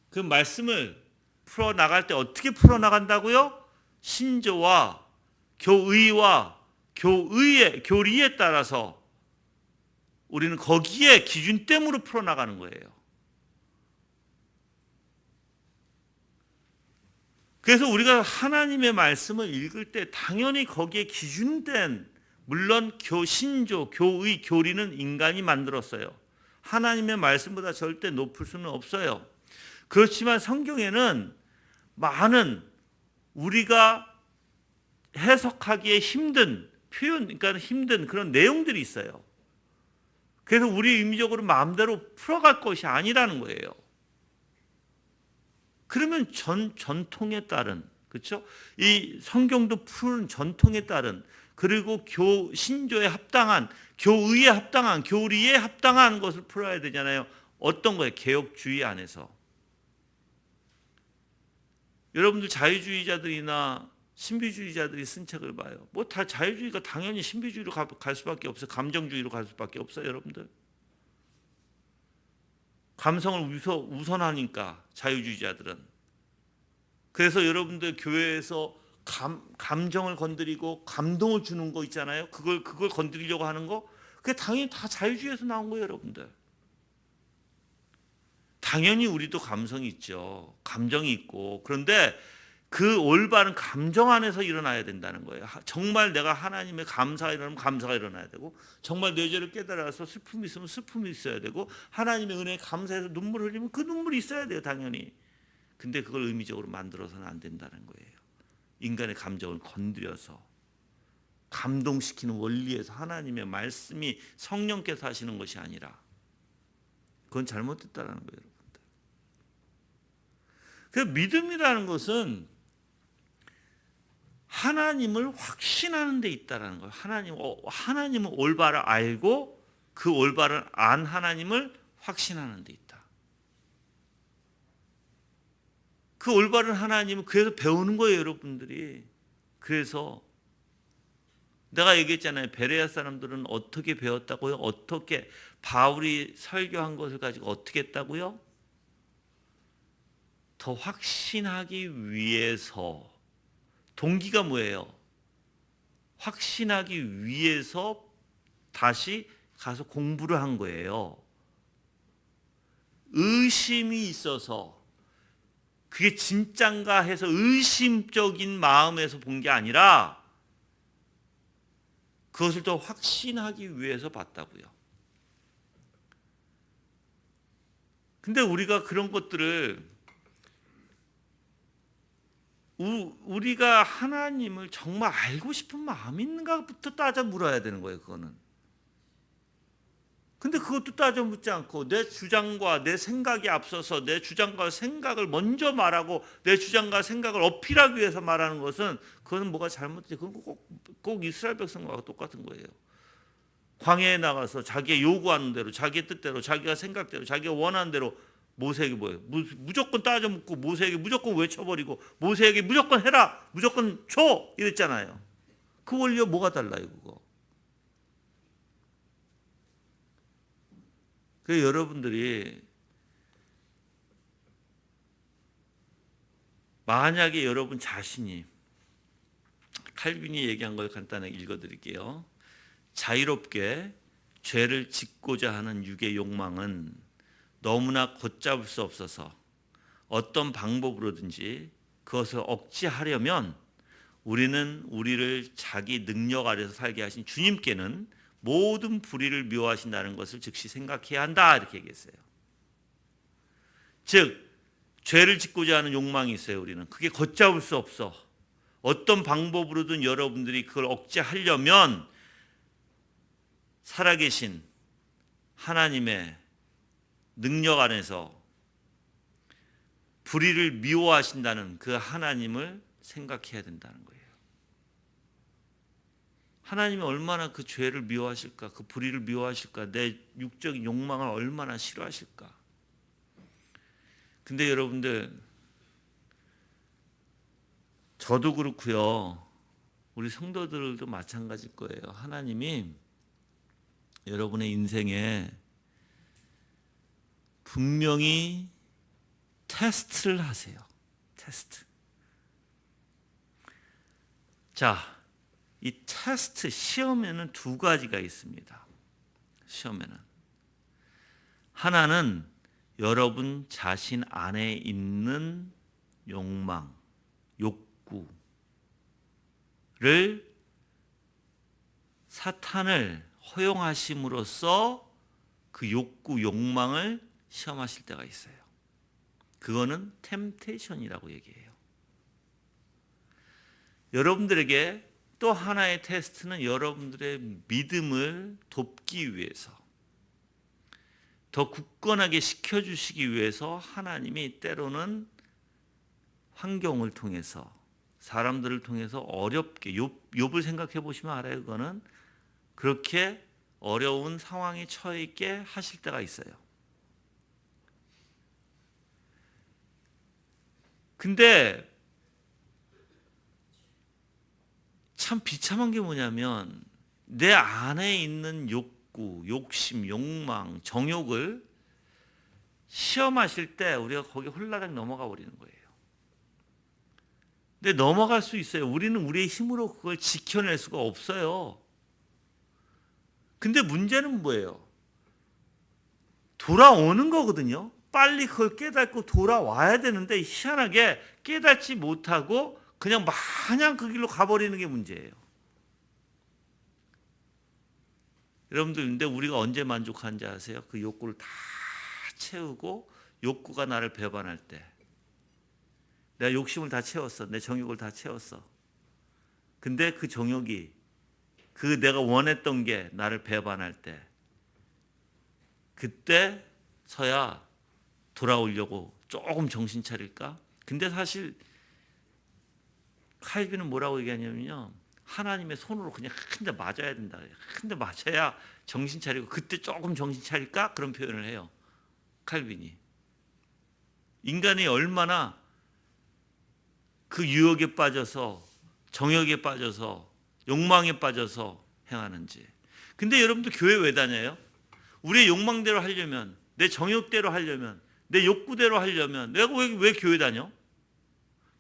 그 말씀을 풀어나갈 때 어떻게 풀어나간다고요? 신조와 교의와 교리에 따라서 우리는 거기에 기준점으로 풀어나가는 거예요. 그래서 우리가 하나님의 말씀을 읽을 때 당연히 거기에 기준된, 물론 신조, 교의, 교리는 인간이 만들었어요. 하나님의 말씀보다 절대 높을 수는 없어요. 그렇지만 성경에는 많은 우리가 해석하기에 힘든 표현, 그러니까 힘든 그런 내용들이 있어요. 그래서 우리 의미적으로 마음대로 풀어갈 것이 아니라는 거예요. 그러면 전통에 따른, 그렇죠? 이 성경도 푸는 전통에 따른, 그리고 신조에 합당한, 교의에 합당한, 교리에 합당한 것을 풀어야 되잖아요. 어떤 거예요? 개혁주의 안에서. 여러분들 자유주의자들이나 신비주의자들이 쓴 책을 봐요. 뭐 다 자유주의가 당연히 신비주의로 갈 수밖에 없어요. 감정주의로 갈 수밖에 없어요, 여러분들. 감성을 우선하니까 자유주의자들은. 그래서 여러분들 교회에서 감정을 건드리고 감동을 주는 거 있잖아요. 그걸 건드리려고 하는 거, 그게 당연히 다 자유주의에서 나온 거예요, 여러분들. 당연히 우리도 감성이 있죠. 감정이 있고. 그런데 그 올바른 감정 안에서 일어나야 된다는 거예요. 정말 내가 하나님의 감사가 일어나면 감사가 일어나야 되고, 정말 내 죄를 깨달아서 슬픔이 있으면 슬픔이 있어야 되고, 하나님의 은혜에 감사해서 눈물 흘리면 그 눈물이 있어야 돼요, 당연히. 근데 그걸 의미적으로 만들어서는 안 된다는 거예요. 인간의 감정을 건드려서 감동시키는 원리에서 하나님의 말씀이 성령께서 하시는 것이 아니라, 그건 잘못됐다는 거예요, 여러분들. 그 믿음이라는 것은 하나님을 확신하는 데 있다라는 거예요. 하나님은 올바를 알고 그 올바를 안 하나님을 확신하는 데 있다. 그 올바른 하나님은 그래서 배우는 거예요, 여러분들이. 그래서 내가 얘기했잖아요. 베레아 사람들은 어떻게 배웠다고요? 어떻게 바울이 설교한 것을 가지고 어떻게 했다고요? 더 확신하기 위해서. 동기가 뭐예요? 확신하기 위해서 다시 가서 공부를 한 거예요. 의심이 있어서, 그게 진짠가 해서 의심적인 마음에서 본 게 아니라 그것을 더 확신하기 위해서 봤다고요. 근데 우리가 그런 것들을, 우리가 하나님을 정말 알고 싶은 마음이 있는가부터 따져 물어야 되는 거예요, 그거는. 근데 그것도 따져 묻지 않고 내 주장과 내 생각이 앞서서 내 주장과 생각을 먼저 말하고 내 주장과 생각을 어필하기 위해서 말하는 것은, 그건 뭐가 잘못되지. 그건 꼭 이스라엘 백성과 똑같은 거예요. 광야에 나가서 자기의 요구하는 대로, 자기의 뜻대로, 자기가 생각대로, 자기가 원하는 대로 모세에게 뭐예요? 무조건 따져 묻고 모세에게 무조건 외쳐버리고 모세에게 무조건 해라, 무조건 줘, 이랬잖아요. 그 원리와 뭐가 달라요, 그거? 그래서 여러분들이 만약에 여러분 자신이, 칼빈이 얘기한 걸 간단하게 읽어드릴게요. 자유롭게 죄를 짓고자 하는 육의 욕망은 너무나 걷잡을 수 없어서 어떤 방법으로든지 그것을 억제하려면 우리는 우리를 자기 능력 아래서 살게 하신 주님께는 모든 불의를 미워하신다는 것을 즉시 생각해야 한다, 이렇게 얘기했어요. 즉 죄를 짓고자 하는 욕망이 있어요. 우리는 그게 걷잡을 수 없어. 어떤 방법으로든 여러분들이 그걸 억제하려면 살아계신 하나님의 능력 안에서 불의를 미워하신다는 그 하나님을 생각해야 된다는 거예요. 하나님이 얼마나 그 죄를 미워하실까, 그 불의를 미워하실까, 내 육적인 욕망을 얼마나 싫어하실까. 근데 여러분들, 저도 그렇고요, 우리 성도들도 마찬가지일 거예요. 하나님이 여러분의 인생에 분명히 테스트를 하세요. 테스트. 자, 이 테스트, 시험에는 두 가지가 있습니다. 시험에는 하나는 여러분 자신 안에 있는 욕망, 욕구를 사탄을 허용하심으로써 그 욕구, 욕망을 시험하실 때가 있어요. 그거는 템테이션이라고 얘기해요. 여러분들에게 또 하나의 테스트는 여러분들의 믿음을 돕기 위해서, 더 굳건하게 시켜주시기 위해서 하나님이 때로는 환경을 통해서, 사람들을 통해서 어렵게, 욥을 생각해 보시면 알아요. 그거는 그렇게 어려운 상황에 처해 있게 하실 때가 있어요. 근데 참 비참한 게 뭐냐면, 내 안에 있는 욕구, 욕심, 욕망, 정욕을 시험하실 때 우리가 거기에 홀라당 넘어가 버리는 거예요. 근데 넘어갈 수 있어요. 우리는 우리의 힘으로 그걸 지켜낼 수가 없어요. 근데 문제는 뭐예요? 돌아오는 거거든요. 빨리 그걸 깨닫고 돌아와야 되는데 희한하게 깨닫지 못하고 그냥 마냥 그 길로 가버리는 게 문제예요. 여러분들 근데 우리가 언제 만족한지 아세요? 그 욕구를 다 채우고 욕구가 나를 배반할 때. 내가 욕심을 다 채웠어. 내 정욕을 다 채웠어. 근데 그 정욕이 그 내가 원했던 게 나를 배반할 때 그때서야 돌아오려고 조금 정신 차릴까? 근데 사실 칼빈은 뭐라고 얘기하냐면요. 하나님의 손으로 그냥 한 대 맞아야 된다. 한 대 맞아야 정신 차리고 그때 조금 정신 차릴까? 그런 표현을 해요. 칼빈이. 인간이 얼마나 그 유혹에 빠져서 정욕에 빠져서 욕망에 빠져서 행하는지. 근데 여러분들 교회 왜 다녀요? 우리의 욕망대로 하려면, 내 정욕대로 하려면, 내 욕구대로 하려면 내가 왜 교회 다녀?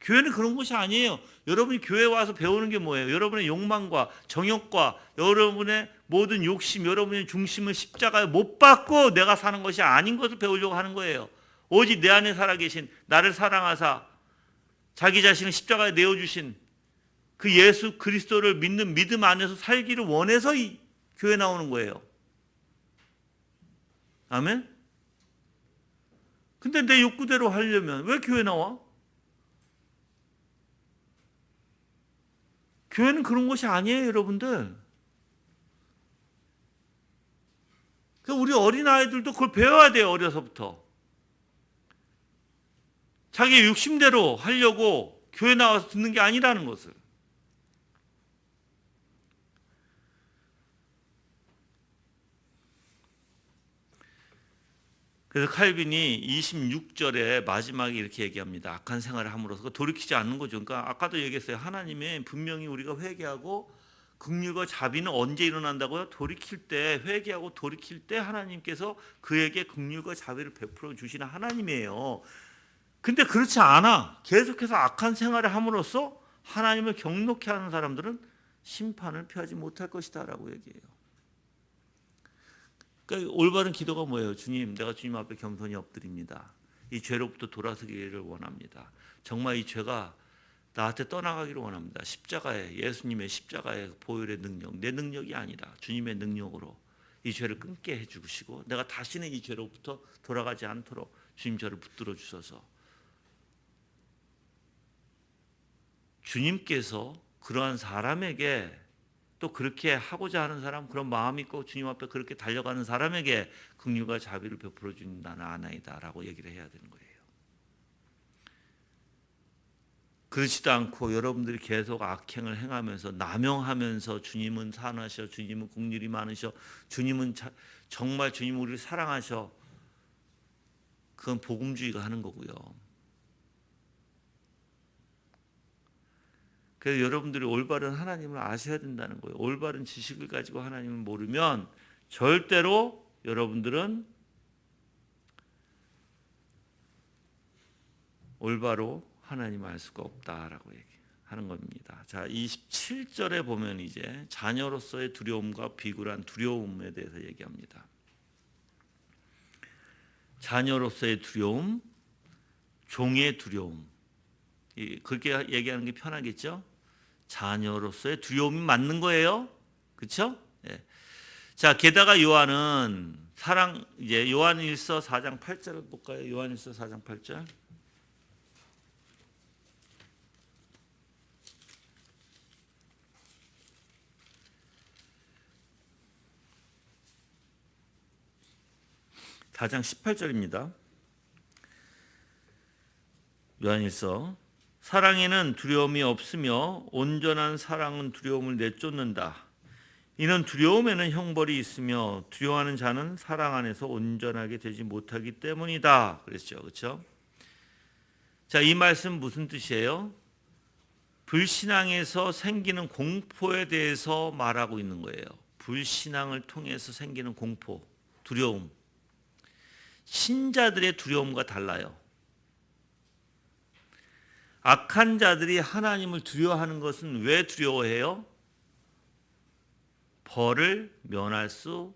교회는 그런 곳이 아니에요. 여러분이 교회 와서 배우는 게 뭐예요? 여러분의 욕망과 정욕과 여러분의 모든 욕심, 여러분의 중심을 십자가에 못 박고 내가 사는 것이 아닌 것을 배우려고 하는 거예요. 오직 내 안에 살아계신 나를 사랑하사 자기 자신을 십자가에 내어주신 그 예수 그리스도를 믿는 믿음 안에서 살기를 원해서 이 교회 나오는 거예요. 아멘? 근데 내 욕구대로 하려면 왜 교회 나와? 교회는 그런 것이 아니에요, 여러분들. 우리 어린아이들도 그걸 배워야 돼요, 어려서부터. 자기 욕심대로 하려고 교회 나와서 듣는 게 아니라는 것을. 그래서 칼빈이 26절에 마지막에 이렇게 얘기합니다. 악한 생활을 함으로써 돌이키지 않는 거죠. 그러니까 아까도 얘기했어요. 하나님의 분명히 우리가 회개하고 긍휼과 자비는 언제 일어난다고요? 돌이킬 때, 회개하고 돌이킬 때 하나님께서 그에게 긍휼과 자비를 베풀어 주시는 하나님이에요. 근데 그렇지 않아. 계속해서 악한 생활을 함으로써 하나님을 경노케 하는 사람들은 심판을 피하지 못할 것이다 라고 얘기해요. 그러니까 올바른 기도가 뭐예요? 주님, 내가 주님 앞에 겸손히 엎드립니다. 이 죄로부터 돌아서기를 원합니다. 정말 이 죄가 나한테 떠나가기를 원합니다. 십자가에, 예수님의 십자가의 보혈의 능력, 내 능력이 아니라 주님의 능력으로 이 죄를 끊게 해주시고 내가 다시는 이 죄로부터 돌아가지 않도록 주님 저를 붙들어 주셔서 주님께서 그러한 사람에게 또 그렇게 하고자 하는 사람, 그런 마음 있고 주님 앞에 그렇게 달려가는 사람에게 긍휼과 자비를 베풀어 준다는 아나이다라고 얘기를 해야 되는 거예요. 그렇지도 않고 여러분들이 계속 악행을 행하면서 남용하면서 주님은 선하셔, 주님은 긍휼이 많으셔, 주님은 정말 주님 우리를 사랑하셔. 그건 복음주의가 하는 거고요. 그래서 여러분들이 올바른 하나님을 아셔야 된다는 거예요. 올바른 지식을 가지고 하나님을 모르면 절대로 여러분들은 올바로 하나님을 알 수가 없다라고 얘기하는 겁니다. 자, 27절에 보면 이제 자녀로서의 두려움과 비굴한 두려움에 대해서 얘기합니다. 자녀로서의 두려움, 종의 두려움. 그렇게 얘기하는 게 편하겠죠? 자녀로서의 두려움이 맞는 거예요. 그렇죠? 예. 자, 게다가 요한은 이제 요한일서 4장 8절을 볼까요? 요한일서 4장 8절. (4장 18절입니다) 요한일서 사랑에는 두려움이 없으며 온전한 사랑은 두려움을 내쫓는다. 이는 두려움에는 형벌이 있으며 두려워하는 자는 사랑 안에서 온전하게 되지 못하기 때문이다. 그랬죠. 그렇죠? 자, 이 말씀 무슨 뜻이에요? 불신앙에서 생기는 공포에 대해서 말하고 있는 거예요. 불신앙을 통해서 생기는 공포, 두려움. 신자들의 두려움과 달라요. 악한 자들이 하나님을 두려워하는 것은 왜 두려워해요? 벌을 면할 수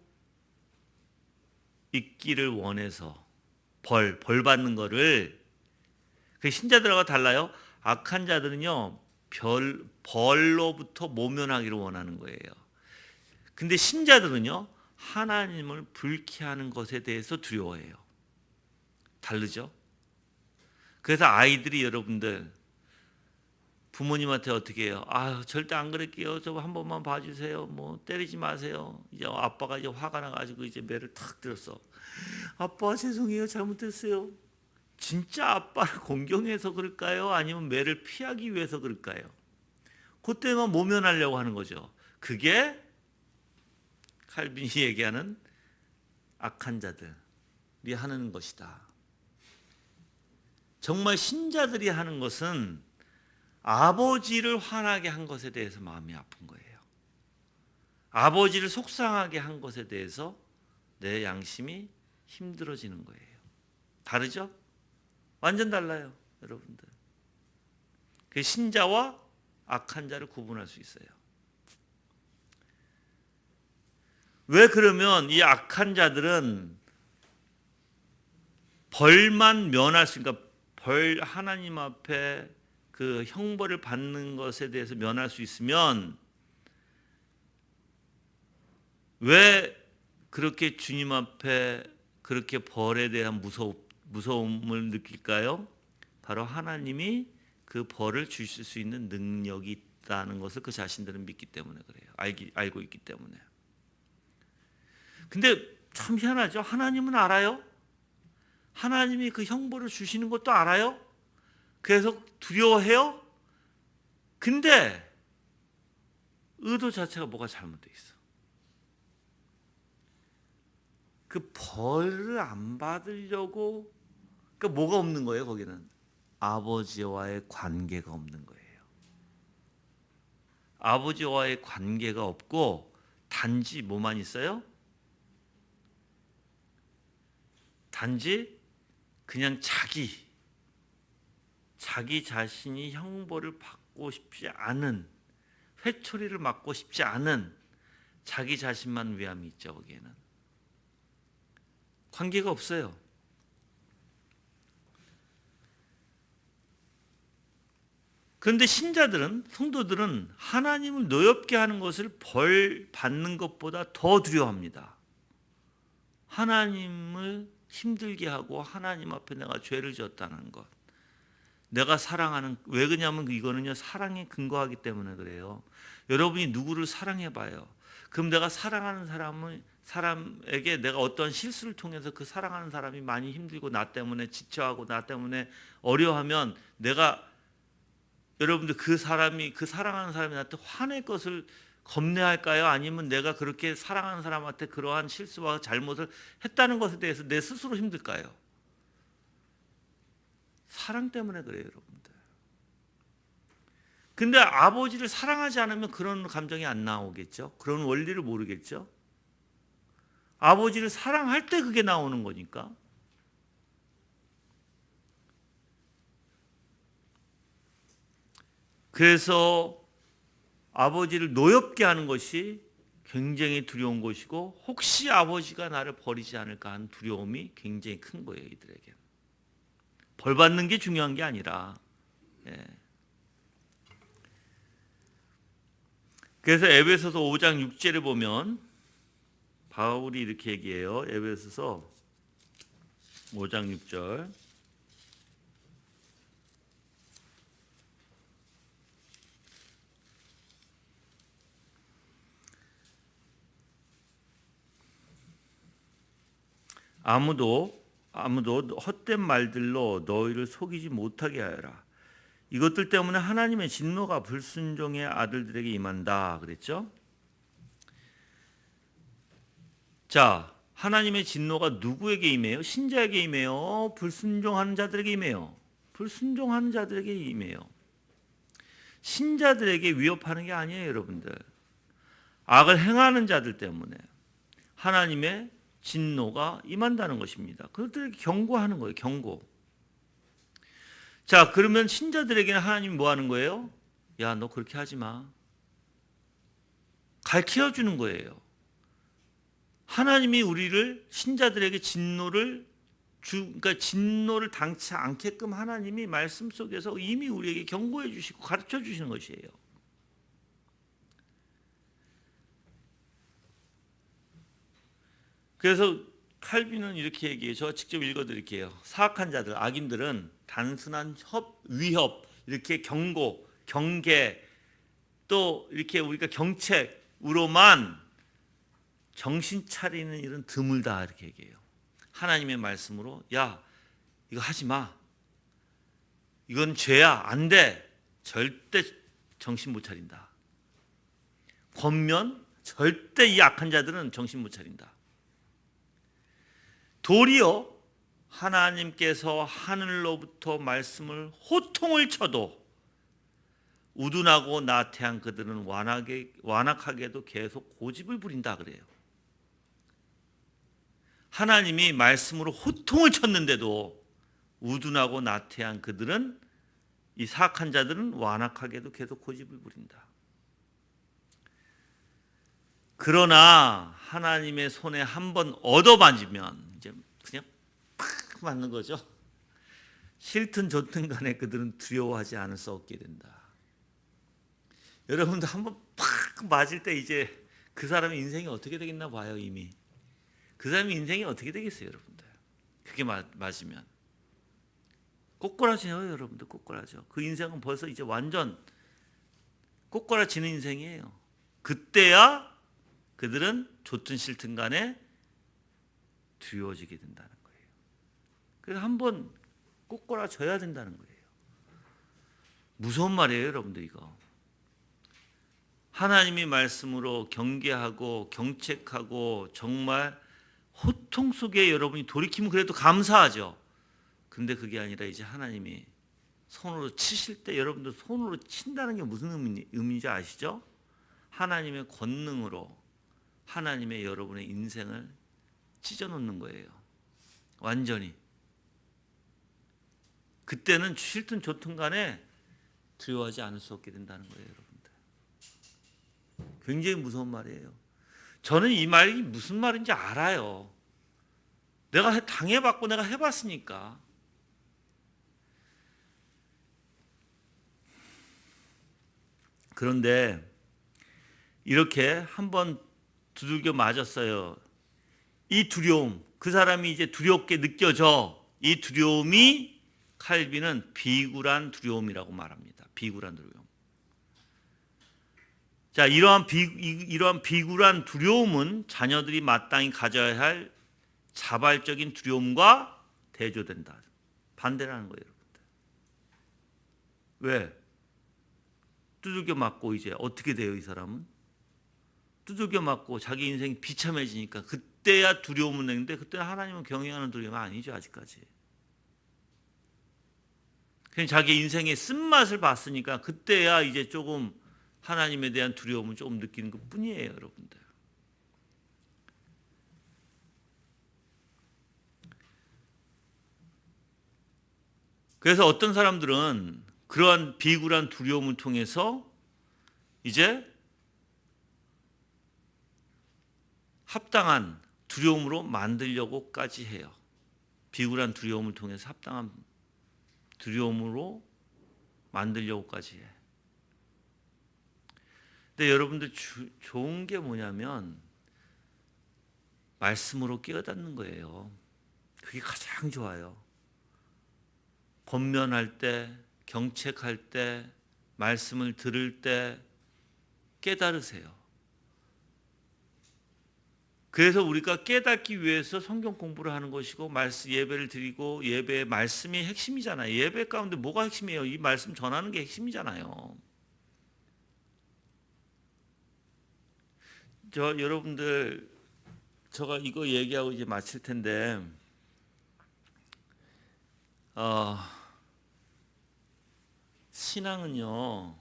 있기를 원해서. 벌 받는 거를. 그 신자들하고 달라요. 악한 자들은요, 벌로부터 모면하기를 원하는 거예요. 근데 신자들은요, 하나님을 불쾌하는 것에 대해서 두려워해요. 다르죠? 그래서 아이들이 여러분들 부모님한테 어떻게 해요? 아, 절대 안 그럴게요. 저 한 번만 봐주세요. 뭐 때리지 마세요. 이제 아빠가 이제 화가 나가지고 이제 매를 탁 들었어. 아빠 죄송해요. 잘못했어요. 진짜 아빠를 공경해서 그럴까요? 아니면 매를 피하기 위해서 그럴까요? 그때만 모면하려고 하는 거죠. 그게 칼빈이 얘기하는 악한 자들이 하는 것이다. 정말 신자들이 하는 것은 아버지를 화나게 한 것에 대해서 마음이 아픈 거예요. 아버지를 속상하게 한 것에 대해서 내 양심이 힘들어지는 거예요. 다르죠? 완전 달라요, 여러분들. 그 신자와 악한 자를 구분할 수 있어요. 왜 그러면 이 악한 자들은 벌만 면할 수 있으니까 벌 하나님 앞에 그 형벌을 받는 것에 대해서 면할 수 있으면 왜 그렇게 주님 앞에 그렇게 벌에 대한 무서움을 느낄까요? 바로 하나님이 그 벌을 주실 수 있는 능력이 있다는 것을 그 자신들은 믿기 때문에 그래요. 알고 있기 때문에. 근데 참 희한하죠. 하나님은 알아요. 하나님이 그 형벌을 주시는 것도 알아요. 그래서 두려워해요. 근데 의도 자체가 뭐가 잘못되어 있어. 그 벌을 안 받으려고, 그러니까 뭐가 없는 거예요, 거기는? 아버지와의 관계가 없는 거예요. 아버지와의 관계가 없고 단지 뭐만 있어요? 단지 그냥 자기 자신이 형벌을 받고 싶지 않은, 회초리를 맞고 싶지 않은 자기 자신만 위함이 있죠. 거기에는 관계가 없어요. 그런데 신자들은, 성도들은 하나님을 노엽게 하는 것을 벌 받는 것보다 더 두려워합니다. 하나님을 힘들게 하고 하나님 앞에 내가 죄를 지었다는 것, 내가 사랑하는, 왜 그러냐면 이거는요, 사랑에 근거하기 때문에 그래요. 여러분이 누구를 사랑해봐요. 그럼 내가 사랑하는 사람에게 내가 어떤 실수를 통해서 그 사랑하는 사람이 많이 힘들고 나 때문에 지쳐하고 나 때문에 어려워하면 내가, 여러분들 그 사랑하는 사람이 나한테 화낼 것을 겁내할까요? 아니면 내가 그렇게 사랑하는 사람한테 그러한 실수와 잘못을 했다는 것에 대해서 내 스스로 힘들까요? 사랑 때문에 그래요, 여러분들. 근데 아버지를 사랑하지 않으면 그런 감정이 안 나오겠죠? 그런 원리를 모르겠죠? 아버지를 사랑할 때 그게 나오는 거니까. 그래서 아버지를 노엽게 하는 것이 굉장히 두려운 것이고, 혹시 아버지가 나를 버리지 않을까 하는 두려움이 굉장히 큰 거예요, 이들에게. 벌 받는 게 중요한 게 아니라. 예. 그래서 에베소서 5장 6절에 보면 바울이 이렇게 얘기해요. 에베소서 5장 6절. 아무도 헛된 말들로 너희를 속이지 못하게 하여라. 이것들 때문에 하나님의 진노가 불순종의 아들들에게 임한다 그랬죠? 자, 하나님의 진노가 누구에게 임해요? 신자에게 임해요? 불순종하는 자들에게 임해요? 불순종하는 자들에게 임해요. 신자들에게 위협하는 게 아니에요, 여러분들. 악을 행하는 자들 때문에 하나님의 진노가 임한다는 것입니다. 그들에게 경고하는 거예요, 경고. 자, 그러면 신자들에게는 하나님이 뭐 하는 거예요? 야, 너 그렇게 하지 마. 가르쳐 주는 거예요. 하나님이 우리를 신자들에게 그러니까 진노를 당치 않게끔 하나님이 말씀 속에서 이미 우리에게 경고해 주시고 가르쳐 주시는 것이에요. 그래서 칼빈은 이렇게 얘기해요. 제가 직접 읽어드릴게요. 사악한 자들, 악인들은 단순한 위협, 이렇게 경고, 경계, 또 이렇게 우리가 경책으로만 정신 차리는 일은 드물다 이렇게 얘기해요. 하나님의 말씀으로 야, 이거 하지 마. 이건 죄야. 안 돼. 절대 정신 못 차린다. 권면 절대 이 악한 자들은 정신 못 차린다. 도리어 하나님께서 하늘로부터 말씀을 호통을 쳐도 우둔하고 나태한 그들은 완악하게도 계속 고집을 부린다 그래요. 하나님이 말씀으로 호통을 쳤는데도 우둔하고 나태한 그들은, 이 사악한 자들은 완악하게도 계속 고집을 부린다. 그러나 하나님의 손에 한번 얻어맞으면 이제 그냥 팍 맞는 거죠. 싫든 좋든 간에 그들은 두려워하지 않을 수 없게 된다. 여러분도 한번 팍 맞을 때 이제 그 사람의 인생이 어떻게 되겠나 봐요. 이미 그 사람의 인생이 어떻게 되겠어요, 여러분들? 그게 맞으면 꼬꾸라져요, 여러분들. 꼬꾸라져. 그 인생은 벌써 이제 완전 꼬꾸라지는 인생이에요. 그때야 그들은 좋든 싫든 간에 두려워지게 된다는 거예요. 그래서 한번 꼬꾸라져야 된다는 거예요. 무서운 말이에요, 여러분들. 이거 하나님이 말씀으로 경계하고 경책하고 정말 호통 속에 여러분이 돌이키면 그래도 감사하죠. 근데 그게 아니라 이제 하나님이 손으로 치실 때, 여러분들 손으로 친다는 게 무슨 의미인지 아시죠? 하나님의 권능으로 하나님의 여러분의 인생을 찢어놓는 거예요. 완전히. 그때는 싫든 좋든 간에 두려워하지 않을 수 없게 된다는 거예요, 여러분들. 굉장히 무서운 말이에요. 저는 이 말이 무슨 말인지 알아요. 내가 당해봤고 내가 해봤으니까. 그런데 이렇게 한번 두들겨 맞았어요. 이 두려움, 그 사람이 이제 두렵게 느껴져. 이 두려움이 칼빈은 비굴한 두려움이라고 말합니다. 비굴한 두려움. 자, 이러한 비굴한 두려움은 자녀들이 마땅히 가져야 할 자발적인 두려움과 대조된다. 반대라는 거예요, 여러분들. 왜? 두들겨 맞고 이제 어떻게 돼요, 이 사람은? 두들겨 맞고 자기 인생이 비참해지니까 그때야 두려움은 내는데, 그때는 하나님을 경외하는 두려움은 아니죠, 아직까지. 그냥 자기 인생의 쓴맛을 봤으니까 그때야 이제 조금 하나님에 대한 두려움을 조금 느끼는 것 뿐이에요, 여러분들. 그래서 어떤 사람들은 그러한 비굴한 두려움을 통해서 이제 합당한 두려움으로 만들려고까지 해요. 비굴한 두려움을 통해서 합당한 두려움으로 만들려고까지 해. 근데 여러분들 좋은 게 뭐냐면 말씀으로 깨닫는 거예요. 그게 가장 좋아요. 권면할 때, 경책할 때, 말씀을 들을 때 깨달으세요. 그래서 우리가 깨닫기 위해서 성경 공부를 하는 것이고 예배를 드리고, 예배의 말씀이 핵심이잖아요. 예배 가운데 뭐가 핵심이에요? 이 말씀 전하는 게 핵심이잖아요. 여러분들, 제가 이거 얘기하고 이제 마칠 텐데, 신앙은요,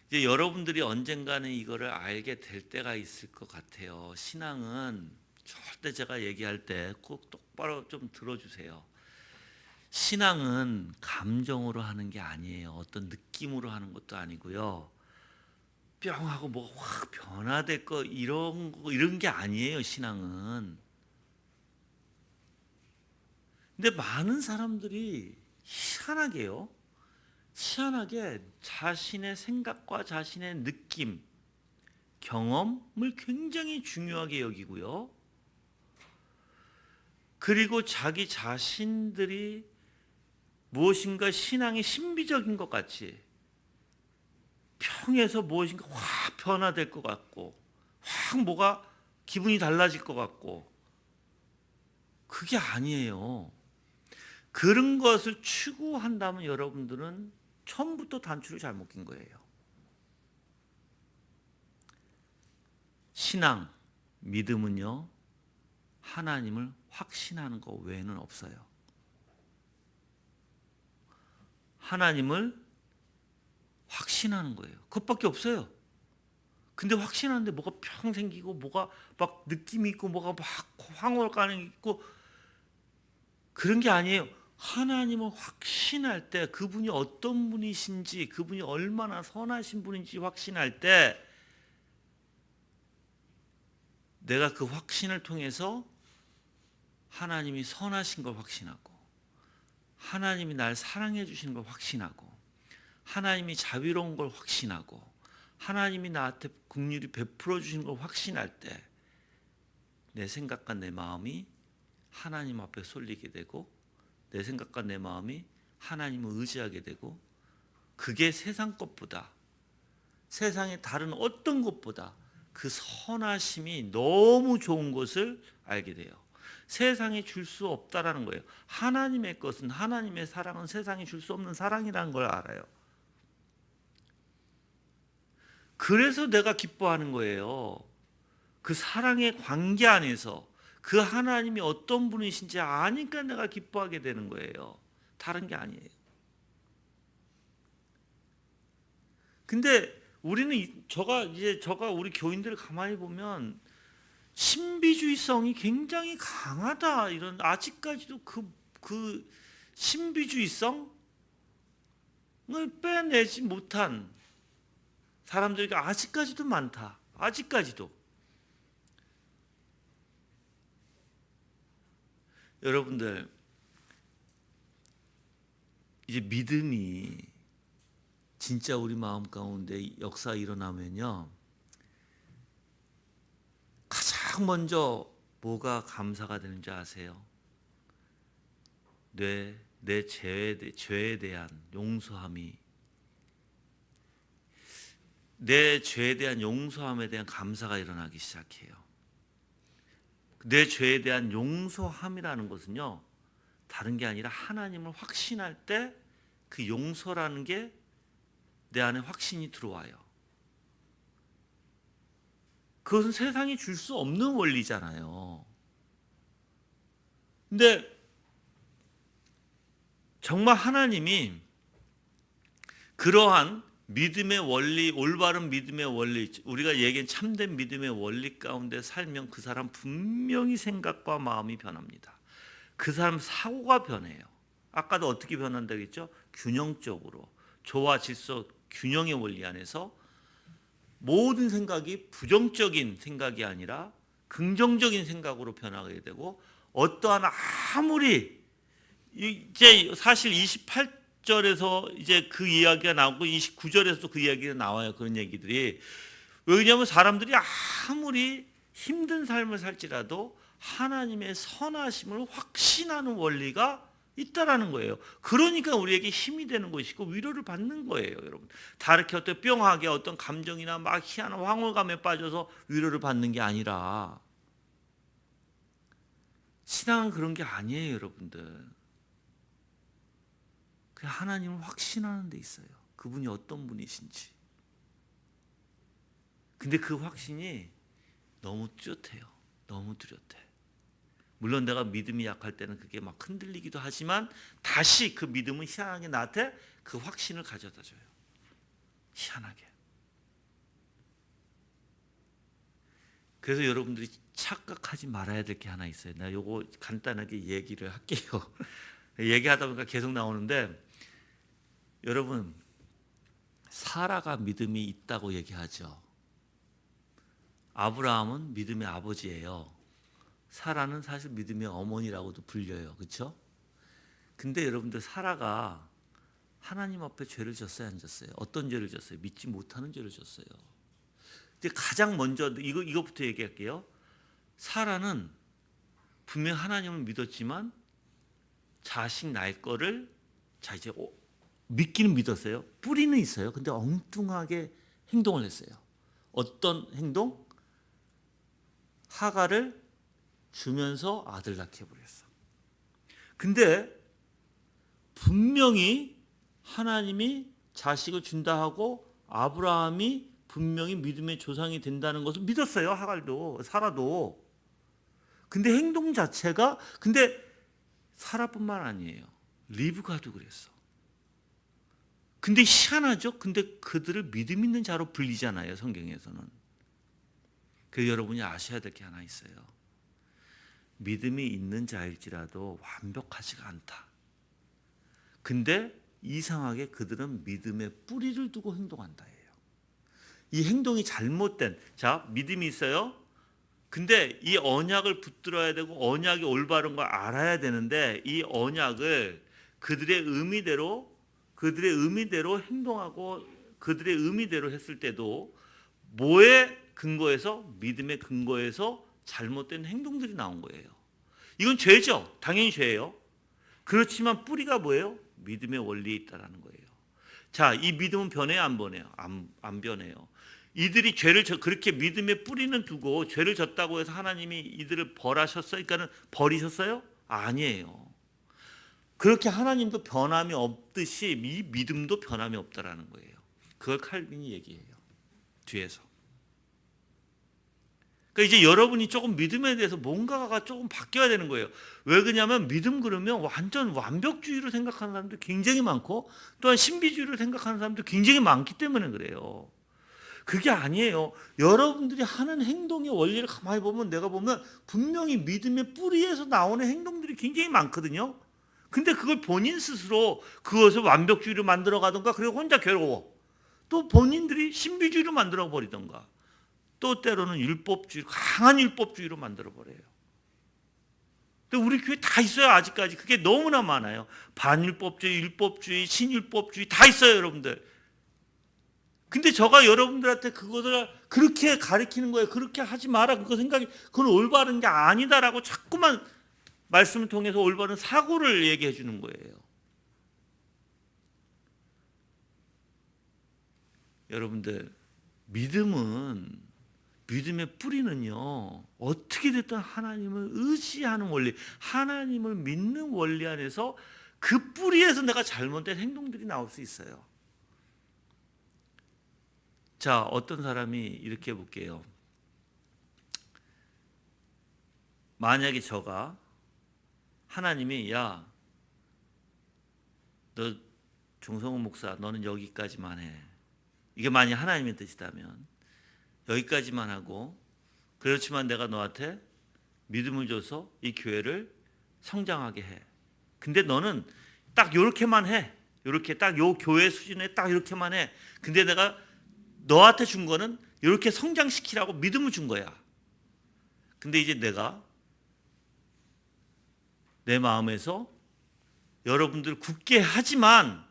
이제 여러분들이 언젠가는 이거를 알게 될 때가 있을 것 같아요. 신앙은 절대, 제가 얘기할 때 꼭 똑바로 좀 들어주세요. 신앙은 감정으로 하는 게 아니에요. 어떤 느낌으로 하는 것도 아니고요. 뿅 하고 뭐가 확 변화될 거 이런 게 아니에요, 신앙은. 근데 많은 사람들이 희한하게 자신의 생각과 자신의 느낌, 경험을 굉장히 중요하게 여기고요. 그리고 자기 자신들이 무엇인가 신앙이 신비적인 것 같이 평에서 무엇인가 확 변화될 것 같고 확 뭐가 기분이 달라질 것 같고 그게 아니에요. 그런 것을 추구한다면 여러분들은 처음부터 단추를 잘못 낀 거예요. 신앙, 믿음은요, 하나님을 확신하는 것 외에는 없어요. 하나님을 확신하는 거예요. 그것밖에 없어요. 근데 확신하는데 뭐가 평 생기고 뭐가 막 느낌이 있고 뭐가 막 황홀감이 있고 그런 게 아니에요. 하나님을 확신할 때 그분이 어떤 분이신지 그분이 얼마나 선하신 분인지 확신할 때 내가 그 확신을 통해서 하나님이 선하신 걸 확신하고 하나님이 날 사랑해 주시는 걸 확신하고 하나님이 자비로운 걸 확신하고 하나님이 나한테 긍휼히 베풀어 주시는 걸 확신할 때 내 생각과 내 마음이 하나님 앞에 쏠리게 되고 내 생각과 내 마음이 하나님을 의지하게 되고 그게 세상 것보다 세상의 다른 어떤 것보다 그 선하심이 너무 좋은 것을 알게 돼요. 세상이 줄 수 없다라는 거예요. 하나님의 것은 하나님의 사랑은 세상이 줄 수 없는 사랑이라는 걸 알아요. 그래서 내가 기뻐하는 거예요. 그 사랑의 관계 안에서 그 하나님이 어떤 분이신지 아니까 내가 기뻐하게 되는 거예요. 다른 게 아니에요. 근데 우리는 저가 우리 교인들을 가만히 보면 신비주의성이 굉장히 강하다 이런 아직까지도 그 신비주의성을 빼내지 못한 사람들이 아직까지도 많다. 아직까지도. 여러분들 이제 믿음이 진짜 우리 마음 가운데 역사 일어나면요. 가장 먼저 뭐가 감사가 되는지 아세요? 내 죄에 대한 용서함이 내 죄에 대한 용서함에 대한 감사가 일어나기 시작해요. 내 죄에 대한 용서함이라는 것은요. 다른 게 아니라 하나님을 확신할 때 그 용서라는 게 내 안에 확신이 들어와요. 그것은 세상이 줄 수 없는 원리잖아요. 근데 정말 하나님이 그러한 믿음의 원리, 올바른 믿음의 원리, 우리가 얘기한 참된 믿음의 원리 가운데 살면 그 사람 분명히 생각과 마음이 변합니다. 그 사람 사고가 변해요. 아까도 어떻게 변한다고 했죠? 균형적으로 조화, 질서, 균형의 원리 안에서 모든 생각이 부정적인 생각이 아니라 긍정적인 생각으로 변하게 되고 어떠한 아무리 이제 사실 28절에서 이제 그 이야기가 나오고 29절에서도 그 이야기가 나와요. 그런 얘기들이. 왜냐하면 사람들이 아무리 힘든 삶을 살지라도 하나님의 선하심을 확신하는 원리가 있다라는 거예요. 그러니까 우리에게 힘이 되는 것이고 위로를 받는 거예요, 여러분. 다르게 어떤 뿅하게 어떤 감정이나 막 희한한 황홀감에 빠져서 위로를 받는 게 아니라 신앙은 그런 게 아니에요, 여러분들. 그냥 하나님을 확신하는 데 있어요. 그분이 어떤 분이신지. 근데 그 확신이 너무 뚜렷해요. 너무 뚜렷해. 물론 내가 믿음이 약할 때는 그게 막 흔들리기도 하지만 다시 그 믿음은 희한하게 나한테 그 확신을 가져다 줘요. 희한하게. 그래서 여러분들이 착각하지 말아야 될 게 하나 있어요. 나 요거 간단하게 얘기를 할게요. 얘기하다 보니까 계속 나오는데, 여러분, 사라가 믿음이 있다고 얘기하죠. 아브라함은 믿음의 아버지예요. 사라는 사실 믿음의 어머니라고도 불려요. 그렇죠? 근데 여러분들, 사라가 하나님 앞에 죄를 졌어요, 안 졌어요? 어떤 죄를 졌어요? 믿지 못하는 죄를 졌어요. 근데 가장 먼저 이것부터 얘기할게요. 사라는 분명 하나님을 믿었지만 자식 날 거를 이제 믿기는 믿었어요. 뿌리는 있어요. 근데 엉뚱하게 행동을 했어요. 어떤 행동? 하가를 주면서 아들 낳게 해버렸어. 근데 분명히 하나님이 자식을 준다 하고 아브라함이 분명히 믿음의 조상이 된다는 것을 믿었어요. 하갈도, 사라도. 근데 행동 자체가, 근데 사라뿐만 아니에요. 리브가도 그랬어. 근데 희한하죠? 근데 그들을 믿음 있는 자로 불리잖아요, 성경에서는. 그래서 여러분이 아셔야 될 게 하나 있어요. 믿음이 있는 자일지라도 완벽하지가 않다. 근데 이상하게 그들은 믿음의 뿌리를 두고 행동한다예요. 이 행동이 잘못된, 자, 믿음이 있어요. 근데 이 언약을 붙들어야 되고 언약이 올바른 걸 알아야 되는데, 이 언약을 그들의 의미대로 행동하고 그들의 의미대로 했을 때도 뭐의 근거에서, 믿음의 근거에서 잘못된 행동들이 나온 거예요. 이건 죄죠. 당연히 죄예요. 그렇지만 뿌리가 뭐예요? 믿음의 원리에 있다라는 거예요. 자, 이 믿음은 변해요, 안 변해요? 안 변해요. 이들이 죄를 그렇게 믿음의 뿌리는 두고 죄를 졌다고 해서 하나님이 이들을 벌하셨어요? 그러니까는 버리셨어요? 아니에요. 그렇게 하나님도 변함이 없듯이 이 믿음도 변함이 없다라는 거예요. 그걸 칼빈이 얘기해요, 뒤에서. 그러니까 이제 여러분이 조금 믿음에 대해서 뭔가가 조금 바뀌어야 되는 거예요. 왜 그러냐면, 믿음 그러면 완전 완벽주의로 생각하는 사람도 굉장히 많고, 또한 신비주의로 생각하는 사람도 굉장히 많기 때문에 그래요. 그게 아니에요. 여러분들이 하는 행동의 원리를 가만히 보면, 내가 보면 분명히 믿음의 뿌리에서 나오는 행동들이 굉장히 많거든요. 근데 그걸 본인 스스로 그것을 완벽주의로 만들어 가던가, 그리고 혼자 괴로워. 또 본인들이 신비주의로 만들어 버리던가, 또 때로는 율법주의, 강한 율법주의로 만들어 버려요. 근데 우리 교회 다 있어요, 아직까지. 그게 너무나 많아요. 반율법주의, 율법주의, 신율법주의 다 있어요, 여러분들. 근데 제가 여러분들한테 그것을 그렇게 가르치는 거예요. 그렇게 하지 마라. 그건 올바른 게 아니다라고 자꾸만 말씀을 통해서 올바른 사고를 얘기해 주는 거예요. 여러분들, 믿음의 뿌리는요, 어떻게 됐든 하나님을 의지하는 원리, 하나님을 믿는 원리 안에서 그 뿌리에서 내가 잘못된 행동들이 나올 수 있어요. 자, 어떤 사람이 이렇게 해볼게요. 만약에 저가 하나님이, 야, 너 종성훈 목사, 너는 여기까지만 해. 이게 만약 하나님의 뜻이다면 여기까지만 하고, 그렇지만 내가 너한테 믿음을 줘서 이 교회를 성장하게 해. 근데 너는 딱 요렇게만 해. 요렇게 딱 요 교회 수준에 딱 이렇게만 해. 근데 내가 너한테 준 거는 이렇게 성장시키라고 믿음을 준 거야. 근데 이제 내가 내 마음에서 여러분들 굳게 하지만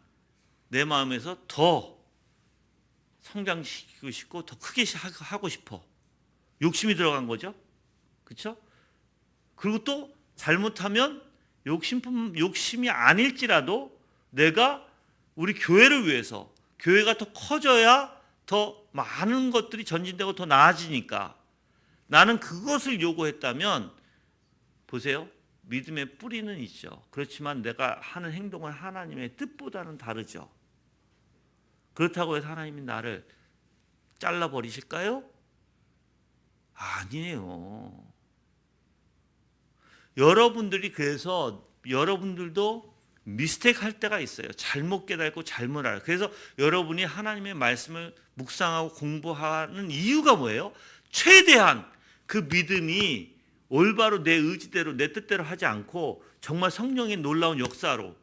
내 마음에서 더 성장시키고 싶고 더 크게 하고 싶어. 욕심이 들어간 거죠. 그렇죠? 그리고 또 잘못하면 욕심이 아닐지라도 내가 우리 교회를 위해서, 교회가 더 커져야 더 많은 것들이 전진되고 더 나아지니까 나는 그것을 요구했다면, 보세요. 믿음의 뿌리는 있죠. 그렇지만 내가 하는 행동은 하나님의 뜻보다는 다르죠. 그렇다고 해서 하나님이 나를 잘라버리실까요? 아니에요. 여러분들이, 그래서 여러분들도 미스테이크 할 때가 있어요. 잘못 깨닫고 잘못 알아요. 그래서 여러분이 하나님의 말씀을 묵상하고 공부하는 이유가 뭐예요? 최대한 그 믿음이 올바로 내 의지대로 내 뜻대로 하지 않고 정말 성령의 놀라운 역사로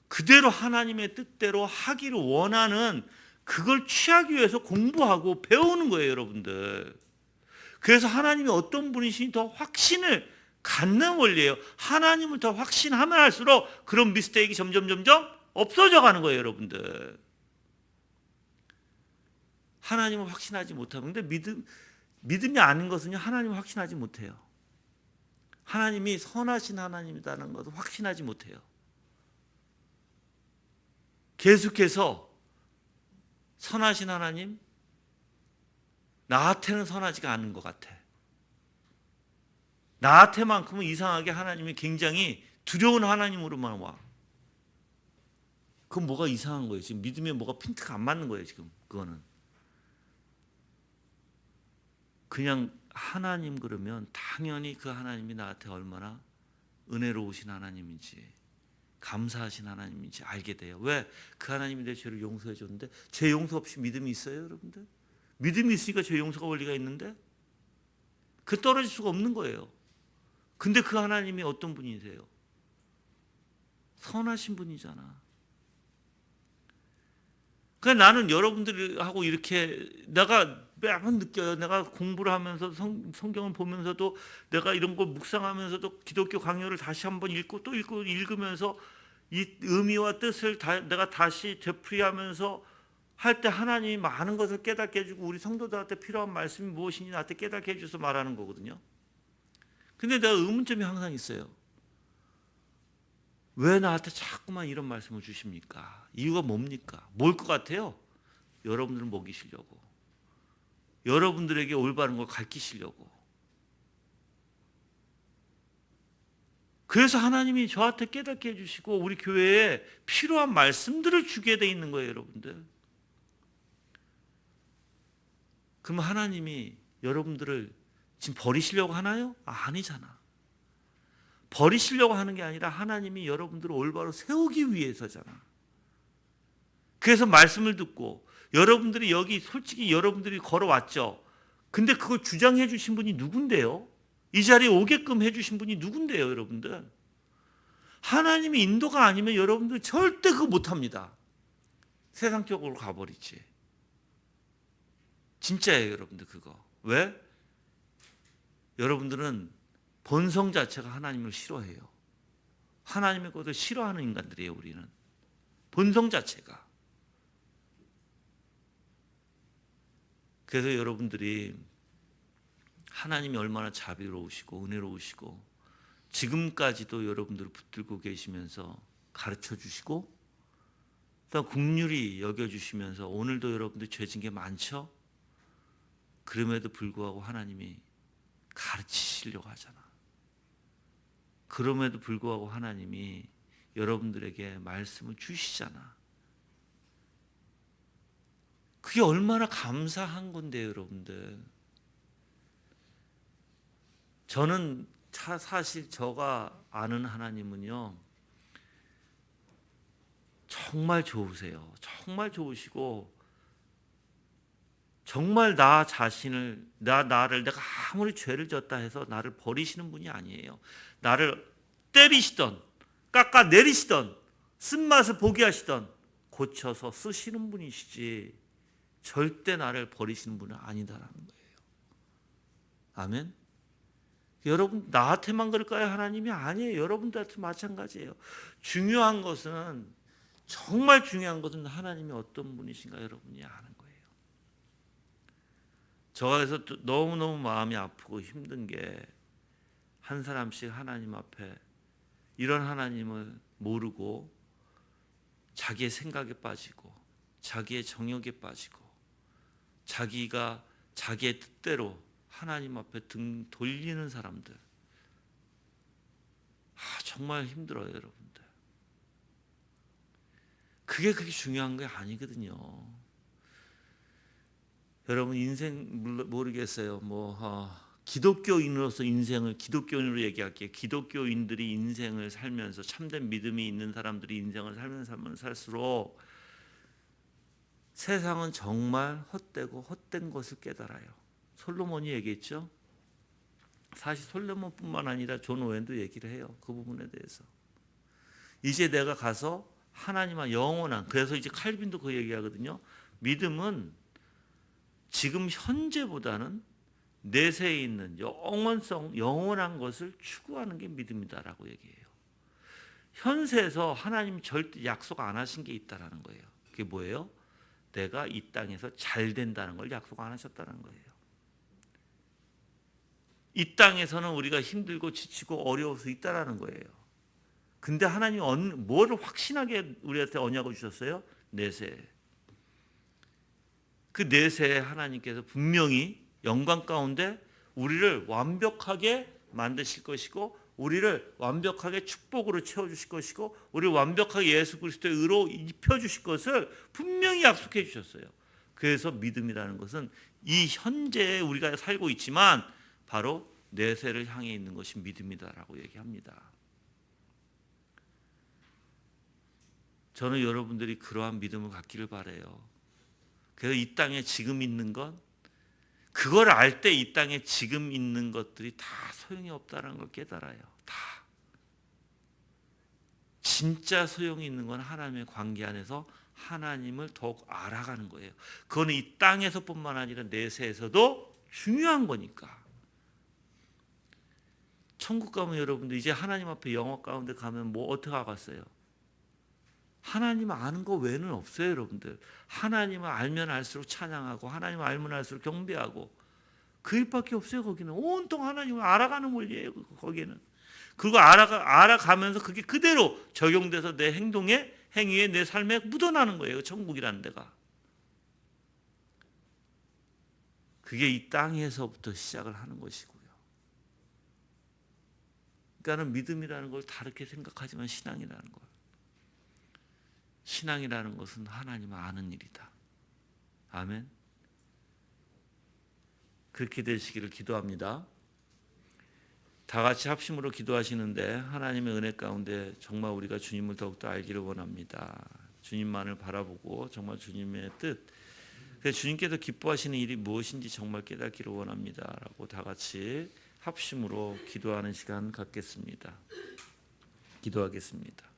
그대로 하나님의 뜻대로 하기를 원하는 그걸 취하기 위해서 공부하고 배우는 거예요, 여러분들. 그래서 하나님이 어떤 분이신지 더 확신을 갖는 원리예요. 하나님을 더 확신하면 할수록 그런 미스테이크가 점점 없어져 가는 거예요, 여러분들. 하나님을 확신하지 못하면, 근데 믿음이 아닌 것은요, 하나님을 확신하지 못해요. 하나님이 선하신 하나님이라는 것을 확신하지 못해요. 계속해서 선하신 하나님, 나한테는 선하지가 않은 것 같아. 나한테만큼은 이상하게 하나님이 굉장히 두려운 하나님으로만 와. 그건 뭐가 이상한 거예요. 지금 믿음에 뭐가 핀트가 안 맞는 거예요. 지금 그거는. 그냥 하나님 그러면 당연히 그 하나님이 나한테 얼마나 은혜로우신 하나님인지, 감사하신 하나님인지 알게 돼요. 왜? 그 하나님이 내 죄를 용서해 줬는데. 죄 용서 없이 믿음이 있어요, 여러분들? 믿음이 있으니까 죄 용서가 원리가 있는데 그 떨어질 수가 없는 거예요. 근데 그 하나님이 어떤 분이세요? 선하신 분이잖아. 그러니까 나는 여러분들하고 이렇게 내가 매번 느껴요. 내가 공부를 하면서 성경을 보면서도 내가 이런 걸 묵상하면서도 기독교 강요를 다시 한번 읽고 또 읽고 읽으면서 이 의미와 뜻을 내가 다시 되풀이하면서 할 때 하나님이 많은 것을 깨닫게 해주고 우리 성도들한테 필요한 말씀이 무엇인지 나한테 깨닫게 해줘서 말하는 거거든요. 근데 내가 의문점이 항상 있어요. 왜 나한테 자꾸만 이런 말씀을 주십니까? 이유가 뭡니까? 뭘 것 같아요? 여러분들을 먹이시려고, 여러분들에게 올바른 걸 가르치시려고. 그래서 하나님이 저한테 깨닫게 해주시고 우리 교회에 필요한 말씀들을 주게 돼 있는 거예요, 여러분들. 그럼 하나님이 여러분들을 지금 버리시려고 하나요? 아니잖아. 버리시려고 하는 게 아니라 하나님이 여러분들을 올바로 세우기 위해서잖아. 그래서 말씀을 듣고 여러분들이 여기 솔직히 여러분들이 걸어왔죠. 근데 그걸 주장해 주신 분이 누군데요? 이 자리에 오게끔 해 주신 분이 누군데요, 여러분들? 하나님이 인도가 아니면 여러분들 절대 그거 못합니다. 세상적으로 가버리지. 진짜예요, 여러분들 그거. 왜? 여러분들은 본성 자체가 하나님을 싫어해요. 하나님의 것을 싫어하는 인간들이에요, 우리는. 본성 자체가. 그래서 여러분들이 하나님이 얼마나 자비로우시고 은혜로우시고 지금까지도 여러분들을 붙들고 계시면서 가르쳐 주시고 또 긍휼히 여겨주시면서 오늘도 여러분들 죄진 게 많죠? 그럼에도 불구하고 하나님이 가르치시려고 하잖아. 그럼에도 불구하고 하나님이 여러분들에게 말씀을 주시잖아. 그게 얼마나 감사한 건데요, 여러분들. 저는 사실 제가 아는 하나님은요, 정말 좋으세요. 정말 좋으시고 정말 나 자신을 나를 내가 아무리 죄를 졌다 해서 나를 버리시는 분이 아니에요. 나를 때리시던 깎아내리시던 쓴맛을 보게 하시던 고쳐서 쓰시는 분이시지 절대 나를 버리시는 분은 아니다라는 거예요. 아멘. 여러분 나한테만 그럴까요? 하나님이 아니에요. 여러분들한테 마찬가지예요. 중요한 것은 정말 중요한 것은 하나님이 어떤 분이신가 여러분이 아는 거예요. 저에서 너무너무 마음이 아프고 힘든 게 한 사람씩 하나님 앞에 이런 하나님을 모르고 자기의 생각에 빠지고 자기의 정욕에 빠지고 자기가 자기의 뜻대로 하나님 앞에 등 돌리는 사람들. 정말 힘들어요, 여러분들. 그게 그렇게 중요한 게 아니거든요. 여러분 인생 모르겠어요. 기독교인으로서 인생을 기독교인으로 얘기할게요. 기독교인들이 인생을 살면서 참된 믿음이 있는 사람들이 인생을 살면서 살수록 세상은 정말 헛되고 헛된 것을 깨달아요. 솔로몬이 얘기했죠. 사실 솔로몬뿐만 아니라 존 오웬도 얘기를 해요. 그 부분에 대해서. 이제 내가 가서 하나님과 영원한, 그래서 이제 칼빈도 그 얘기하거든요. 믿음은 지금 현재보다는 내세에 있는 영원성, 영원한 것을 추구하는 게 믿음이다라고 얘기해요. 현세에서 하나님 절대 약속 안 하신 게 있다라는 거예요. 그게 뭐예요? 내가 이 땅에서 잘 된다는 걸 약속 안 하셨다는 거예요. 이 땅에서는 우리가 힘들고 지치고 어려울 수 있다라는 거예요. 근데 하나님이 뭐를 확신하게 우리한테 언약을 주셨어요? 내세. 그 내세에 하나님께서 분명히 영광 가운데 우리를 완벽하게 만드실 것이고, 우리를 완벽하게 축복으로 채워주실 것이고, 우리를 완벽하게 예수 그리스도의 의로 입혀주실 것을 분명히 약속해 주셨어요. 그래서 믿음이라는 것은 이 현재에 우리가 살고 있지만 바로 내세를 향해 있는 것이 믿음이다라고 얘기합니다. 저는 여러분들이 그러한 믿음을 갖기를 바라요. 그래서 이 땅에 지금 있는 건, 그걸 알 때 이 땅에 지금 있는 것들이 다 소용이 없다는 걸 깨달아요. 다. 진짜 소용이 있는 건 하나님의 관계 안에서 하나님을 더욱 알아가는 거예요. 그거는 이 땅에서뿐만 아니라 내세에서도 중요한 거니까. 천국 가면 여러분들 이제 하나님 앞에 영화 가운데 가면 뭐 어떻게 알았어요? 하나님 아는 거 외에는 없어요, 여러분들. 하나님을 알면 알수록 찬양하고, 하나님을 알면 알수록 경배하고, 그 일밖에 없어요. 거기는 온통 하나님을 알아가는 원리예요. 거기는. 그리고 알아가면서 그게 그대로 적용돼서 내 행동에, 행위에, 내 삶에 묻어나는 거예요. 천국이라는 데가. 그게 이 땅에서부터 시작을 하는 것이고요. 그러니까는 믿음이라는 걸 다르게 생각하지만 신앙이라는 걸. 신앙이라는 것은 하나님을 아는 일이다. 아멘. 그렇게 되시기를 기도합니다. 다 같이 합심으로 기도하시는데 하나님의 은혜 가운데 정말 우리가 주님을 더욱더 알기를 원합니다. 주님만을 바라보고 정말 주님의 뜻, 주님께서 기뻐하시는 일이 무엇인지 정말 깨닫기를 원합니다. 라고 다 같이 합심으로 기도하는 시간 갖겠습니다. 기도하겠습니다.